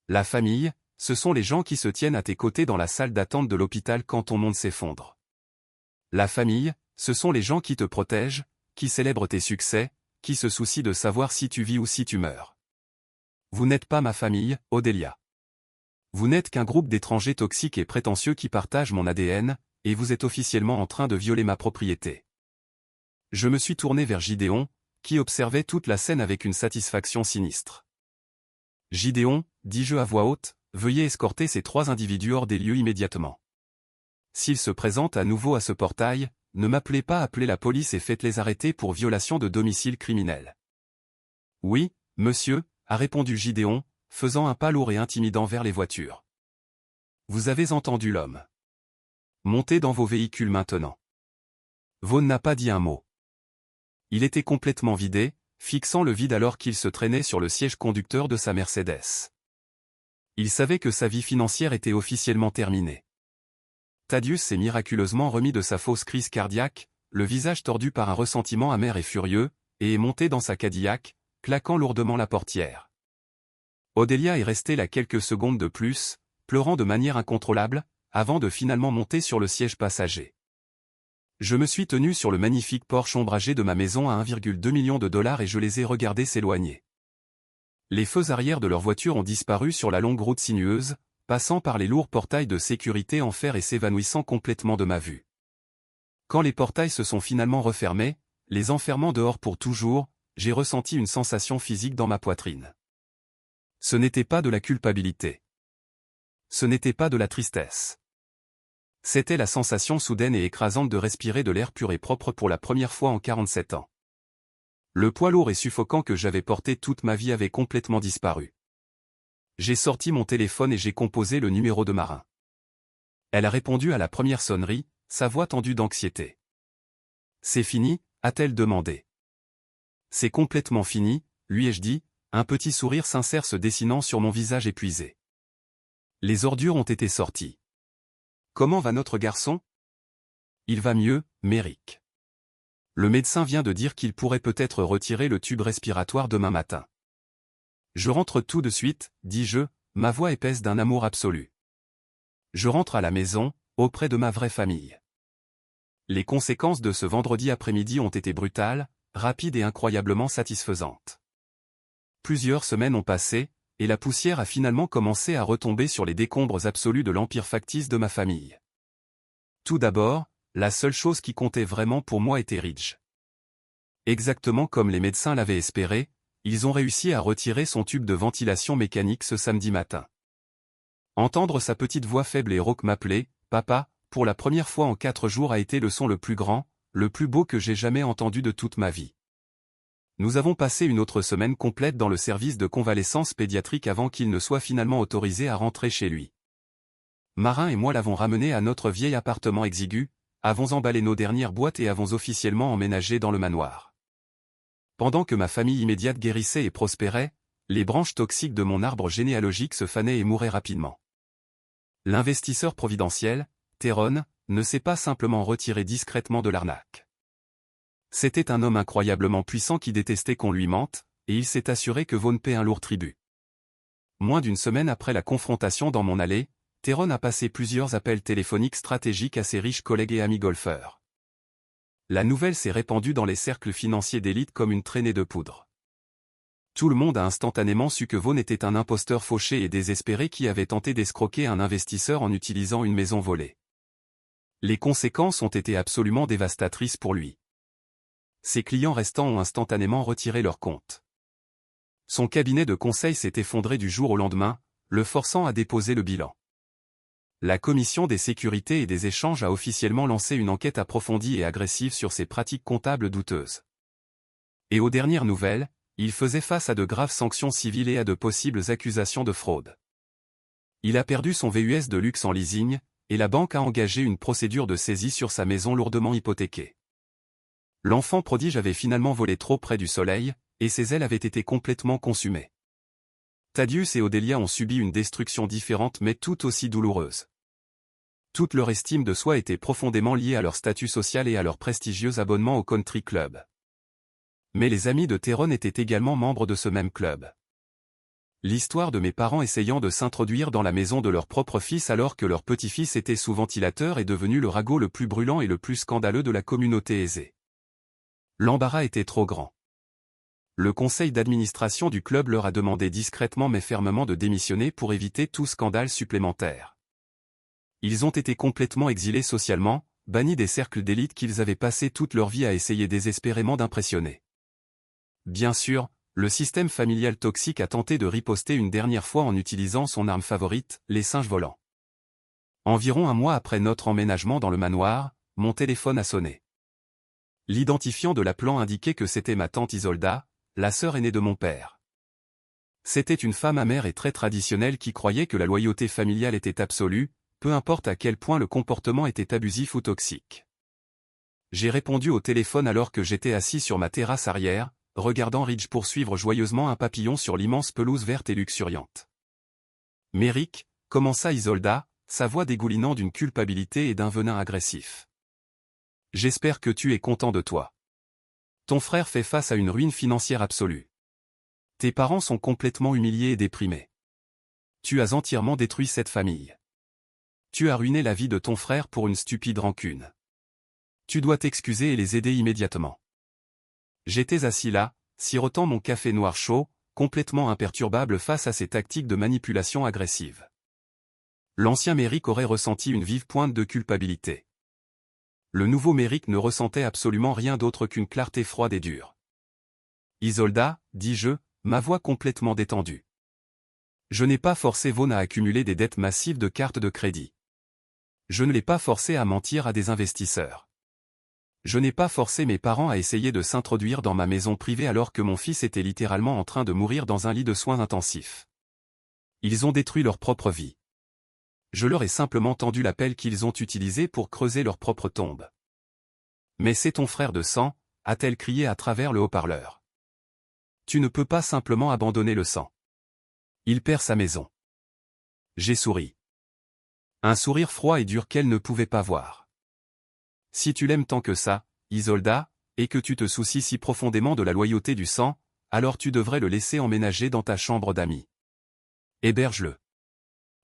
La famille, ce sont les gens qui se tiennent à tes côtés dans la salle d'attente de l'hôpital quand ton monde s'effondre. La famille, ce sont les gens qui te protègent, qui célèbrent tes succès, qui se soucient de savoir si tu vis ou si tu meurs. Vous n'êtes pas ma famille, Odelia. Vous n'êtes qu'un groupe d'étrangers toxiques et prétentieux qui partagent mon ADN, et vous êtes officiellement en train de violer ma propriété. Je me suis tourné vers Gideon, qui observait toute la scène avec une satisfaction sinistre. Gideon, dis-je à voix haute, veuillez escorter ces 3 individus hors des lieux immédiatement. S'ils se présentent à nouveau à ce portail, ne m'appelez pas, appelez la police et faites-les arrêter pour violation de domicile criminel. Oui, monsieur, a répondu Gideon, faisant un pas lourd et intimidant vers les voitures. Vous avez entendu l'homme. Montez dans vos véhicules maintenant. Vaughn n'a pas dit un mot. Il était complètement vidé, fixant le vide alors qu'il se traînait sur le siège conducteur de sa Mercedes. Il savait que sa vie financière était officiellement terminée. Thaddeus s'est miraculeusement remis de sa fausse crise cardiaque, le visage tordu par un ressentiment amer et furieux, et est monté dans sa Cadillac, claquant lourdement la portière. Odelia est restée là quelques secondes de plus, pleurant de manière incontrôlable, avant de finalement monter sur le siège passager. Je me suis tenu sur le magnifique Porsche ombragé de ma maison à 1,2 million de dollars et je les ai regardés s'éloigner. Les feux arrière de leur voiture ont disparu sur la longue route sinueuse, passant par les lourds portails de sécurité en fer et s'évanouissant complètement de ma vue. Quand les portails se sont finalement refermés, les enfermant dehors pour toujours, j'ai ressenti une sensation physique dans ma poitrine. Ce n'était pas de la culpabilité. Ce n'était pas de la tristesse. C'était la sensation soudaine et écrasante de respirer de l'air pur et propre pour la première fois en 47 ans. Le poids lourd et suffocant que j'avais porté toute ma vie avait complètement disparu. J'ai sorti mon téléphone et j'ai composé le numéro de Marin. Elle a répondu à la première sonnerie, sa voix tendue d'anxiété. « C'est fini ?» a-t-elle demandé. « C'est complètement fini », lui ai-je dit, un petit sourire sincère se dessinant sur mon visage épuisé. Les ordures ont été sorties. « Comment va notre garçon ? » Il va mieux, Méric. Le médecin vient de dire qu'il pourrait peut-être retirer le tube respiratoire demain matin. Je rentre tout de suite, dis-je, ma voix épaisse d'un amour absolu. Je rentre à la maison, auprès de ma vraie famille. Les conséquences de ce vendredi après-midi ont été brutales, rapides et incroyablement satisfaisantes. Plusieurs semaines ont passé, et la poussière a finalement commencé à retomber sur les décombres absolus de l'empire factice de ma famille. Tout d'abord, la seule chose qui comptait vraiment pour moi était Ridge. Exactement comme les médecins l'avaient espéré, ils ont réussi à retirer son tube de ventilation mécanique ce samedi matin. Entendre sa petite voix faible et rauque m'appeler « Papa », pour la première fois en 4 jours a été le son le plus grand, le plus beau que j'ai jamais entendu de toute ma vie. Nous avons passé une autre semaine complète dans le service de convalescence pédiatrique avant qu'il ne soit finalement autorisé à rentrer chez lui. Marin et moi l'avons ramené à notre vieil appartement exigu, avons emballé nos dernières boîtes et avons officiellement emménagé dans le manoir. Pendant que ma famille immédiate guérissait et prospérait, les branches toxiques de mon arbre généalogique se fanaient et mouraient rapidement. L'investisseur providentiel, Théron, ne s'est pas simplement retiré discrètement de l'arnaque. C'était un homme incroyablement puissant qui détestait qu'on lui mente, et il s'est assuré que Vaughn paie un lourd tribut. Moins d'une semaine après la confrontation dans mon allée, Théron a passé plusieurs appels téléphoniques stratégiques à ses riches collègues et amis golfeurs. La nouvelle s'est répandue dans les cercles financiers d'élite comme une traînée de poudre. Tout le monde a instantanément su que Vaughn était un imposteur fauché et désespéré qui avait tenté d'escroquer un investisseur en utilisant une maison volée. Les conséquences ont été absolument dévastatrices pour lui. Ses clients restants ont instantanément retiré leurs comptes. Son cabinet de conseil s'est effondré du jour au lendemain, le forçant à déposer le bilan. La Commission des sécurités et des échanges a officiellement lancé une enquête approfondie et agressive sur ses pratiques comptables douteuses. Et aux dernières nouvelles, il faisait face à de graves sanctions civiles et à de possibles accusations de fraude. Il a perdu son VUS de luxe en leasing, et la banque a engagé une procédure de saisie sur sa maison lourdement hypothéquée. L'enfant prodige avait finalement volé trop près du soleil, et ses ailes avaient été complètement consumées. Thaddeus et Odelia ont subi une destruction différente mais tout aussi douloureuse. Toute leur estime de soi était profondément liée à leur statut social et à leur prestigieux abonnement au country club. Mais les amis de Théron étaient également membres de ce même club. L'histoire de mes parents essayant de s'introduire dans la maison de leur propre fils alors que leur petit-fils était sous ventilateur est devenue le ragot le plus brûlant et le plus scandaleux de la communauté aisée. L'embarras était trop grand. Le conseil d'administration du club leur a demandé discrètement mais fermement de démissionner pour éviter tout scandale supplémentaire. Ils ont été complètement exilés socialement, bannis des cercles d'élite qu'ils avaient passé toute leur vie à essayer désespérément d'impressionner. Bien sûr, le système familial toxique a tenté de riposter une dernière fois en utilisant son arme favorite, les singes volants. Environ un mois après notre emménagement dans le manoir, mon téléphone a sonné. L'identifiant de l'appelant indiquait que c'était ma tante Isolda, la sœur aînée de mon père. C'était une femme amère et très traditionnelle qui croyait que la loyauté familiale était absolue, peu importe à quel point le comportement était abusif ou toxique. J'ai répondu au téléphone alors que j'étais assis sur ma terrasse arrière, regardant Ridge poursuivre joyeusement un papillon sur l'immense pelouse verte et luxuriante. « Méric » commença Isolda, sa voix dégoulinant d'une culpabilité et d'un venin agressif. « J'espère que tu es content de toi. Ton frère fait face à une ruine financière absolue. Tes parents sont complètement humiliés et déprimés. Tu as entièrement détruit cette famille. Tu as ruiné la vie de ton frère pour une stupide rancune. Tu dois t'excuser et les aider immédiatement. » J'étais assis là, sirotant mon café noir chaud, complètement imperturbable face à ces tactiques de manipulation agressive. L'ancien Méric aurait ressenti une vive pointe de culpabilité. Le nouveau Méric ne ressentait absolument rien d'autre qu'une clarté froide et dure. « Isolda, dis-je, ma voix complètement détendue. Je n'ai pas forcé Vaughn à accumuler des dettes massives de cartes de crédit. Je ne l'ai pas forcé à mentir à des investisseurs. Je n'ai pas forcé mes parents à essayer de s'introduire dans ma maison privée alors que mon fils était littéralement en train de mourir dans un lit de soins intensifs. Ils ont détruit leur propre vie. Je leur ai simplement tendu la pelle qu'ils ont utilisée pour creuser leur propre tombe. Mais c'est ton frère de sang, a-t-elle crié à travers le haut-parleur. Tu ne peux pas simplement abandonner le sang. Il perd sa maison. J'ai souri. Un sourire froid et dur qu'elle ne pouvait pas voir. Si tu l'aimes tant que ça, Isolda, et que tu te soucies si profondément de la loyauté du sang, alors tu devrais le laisser emménager dans ta chambre d'amis. Héberge-le.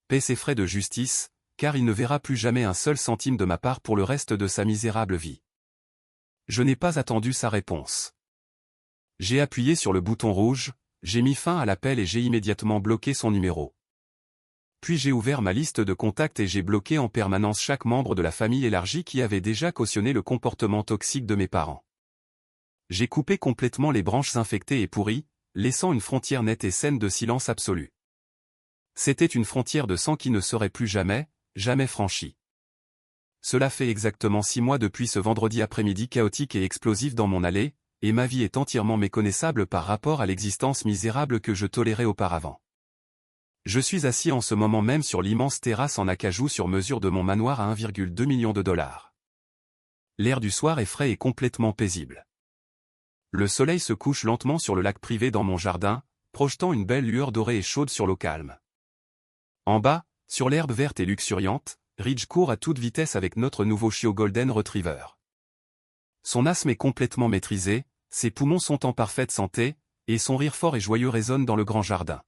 Paie ses frais de justice, car il ne verra plus jamais un seul centime de ma part pour le reste de sa misérable vie. Je n'ai pas attendu sa réponse. J'ai appuyé sur le bouton rouge, j'ai mis fin à l'appel et j'ai immédiatement bloqué son numéro. Puis j'ai ouvert ma liste de contacts et j'ai bloqué en permanence chaque membre de la famille élargie qui avait déjà cautionné le comportement toxique de mes parents. J'ai coupé complètement les branches infectées et pourries, laissant une frontière nette et saine de silence absolu. C'était une frontière de sang qui ne serait plus jamais, jamais franchie. Cela fait exactement 6 mois depuis ce vendredi après-midi chaotique et explosif dans mon allée, et ma vie est entièrement méconnaissable par rapport à l'existence misérable que je tolérais auparavant. Je suis assis en ce moment même sur l'immense terrasse en acajou sur mesure de mon manoir à 1,2 million de dollars. L'air du soir est frais et complètement paisible. Le soleil se couche lentement sur le lac privé dans mon jardin, projetant une belle lueur dorée et chaude sur l'eau calme. En bas, Sur l'herbe verte et luxuriante, Ridge court à toute vitesse avec notre nouveau chiot Golden Retriever. Son asthme est complètement maîtrisé, ses poumons sont en parfaite santé, et son rire fort et joyeux résonne dans le grand jardin.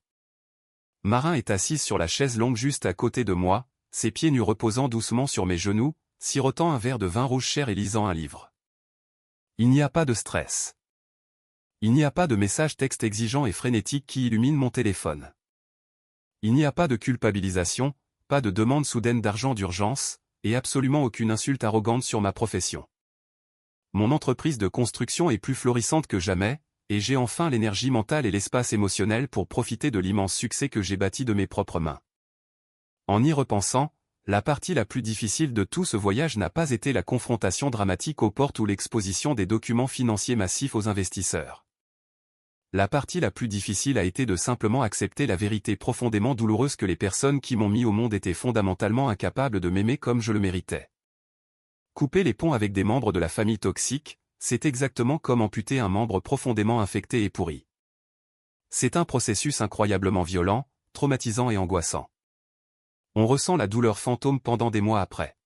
Marin est assise sur la chaise longue juste à côté de moi, ses pieds nus reposant doucement sur mes genoux, sirotant un verre de vin rouge cher et lisant un livre. Il n'y a pas de stress. Il n'y a pas de message texte exigeant et frénétique qui illumine mon téléphone. Il n'y a pas de culpabilisation, pas de demande soudaine d'argent d'urgence, et absolument aucune insulte arrogante sur ma profession. Mon entreprise de construction est plus florissante que jamais, et j'ai enfin l'énergie mentale et l'espace émotionnel pour profiter de l'immense succès que j'ai bâti de mes propres mains. En y repensant, la partie la plus difficile de tout ce voyage n'a pas été la confrontation dramatique aux portes ou l'exposition des documents financiers massifs aux investisseurs. La partie la plus difficile a été de simplement accepter la vérité profondément douloureuse que les personnes qui m'ont mis au monde étaient fondamentalement incapables de m'aimer comme je le méritais. Couper les ponts avec des membres de la famille toxique, c'est exactement comme amputer un membre profondément infecté et pourri. C'est un processus incroyablement violent, traumatisant et angoissant. On ressent la douleur fantôme pendant des mois après.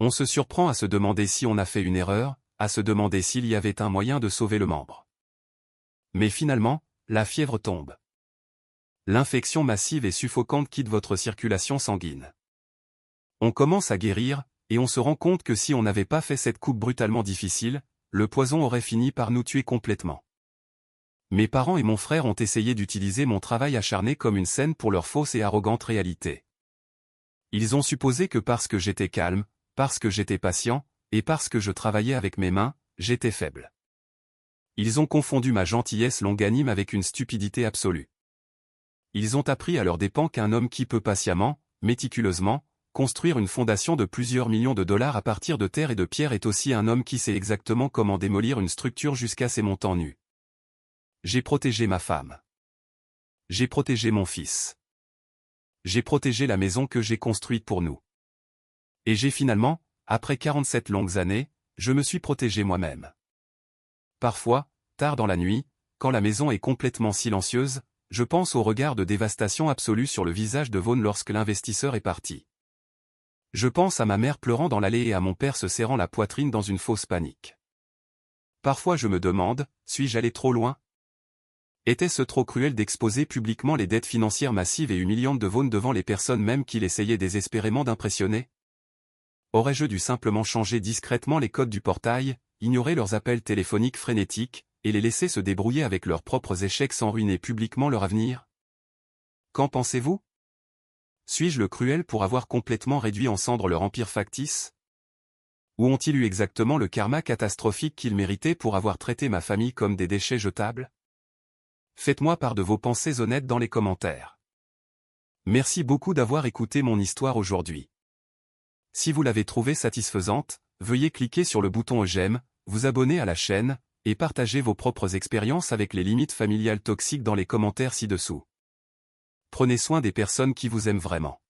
On se surprend à se demander si on a fait une erreur, à se demander s'il y avait un moyen de sauver le membre. Mais finalement, la fièvre tombe. L'infection massive et suffocante quitte votre circulation sanguine. On commence à guérir, et on se rend compte que si on n'avait pas fait cette coupe brutalement difficile, le poison aurait fini par nous tuer complètement. Mes parents et mon frère ont essayé d'utiliser mon travail acharné comme une scène pour leur fausse et arrogante réalité. Ils ont supposé que parce que j'étais calme, parce que j'étais patient, et parce que je travaillais avec mes mains, j'étais faible. Ils ont confondu ma gentillesse longanime avec une stupidité absolue. Ils ont appris à leurs dépens qu'un homme qui peut patiemment, méticuleusement, construire une fondation de plusieurs millions de dollars à partir de terre et de pierre est aussi un homme qui sait exactement comment démolir une structure jusqu'à ses montants nus. J'ai protégé ma femme. J'ai protégé mon fils. J'ai protégé la maison que j'ai construite pour nous. Et j'ai finalement, après 47 longues années, je me suis protégé moi-même. Parfois, tard dans la nuit, quand la maison est complètement silencieuse, je pense au regard de dévastation absolue sur le visage de Vaughn lorsque l'investisseur est parti. Je pense à ma mère pleurant dans l'allée et à mon père se serrant la poitrine dans une fausse panique. Parfois je me demande, suis-je allé trop loin? Était-ce trop cruel d'exposer publiquement les dettes financières massives et humiliantes de Vaughn devant les personnes même qu'il essayait désespérément d'impressionner? Aurais-je dû simplement changer discrètement les codes du portail, ignorer leurs appels téléphoniques frénétiques, et les laisser se débrouiller avec leurs propres échecs sans ruiner publiquement leur avenir? Qu'en pensez-vous? Suis-je le cruel pour avoir complètement réduit en cendres leur empire factice? Ou ont-ils eu exactement le karma catastrophique qu'ils méritaient pour avoir traité ma famille comme des déchets jetables? Faites-moi part de vos pensées honnêtes dans les commentaires. Merci beaucoup d'avoir écouté mon histoire aujourd'hui. Si vous l'avez trouvée satisfaisante, veuillez cliquer sur le bouton j'aime, vous abonner à la chaîne, et partager vos propres expériences avec les limites familiales toxiques dans les commentaires ci-dessous. Prenez soin des personnes qui vous aiment vraiment.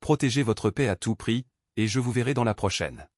Protégez votre paix à tout prix, et je vous verrai dans la prochaine.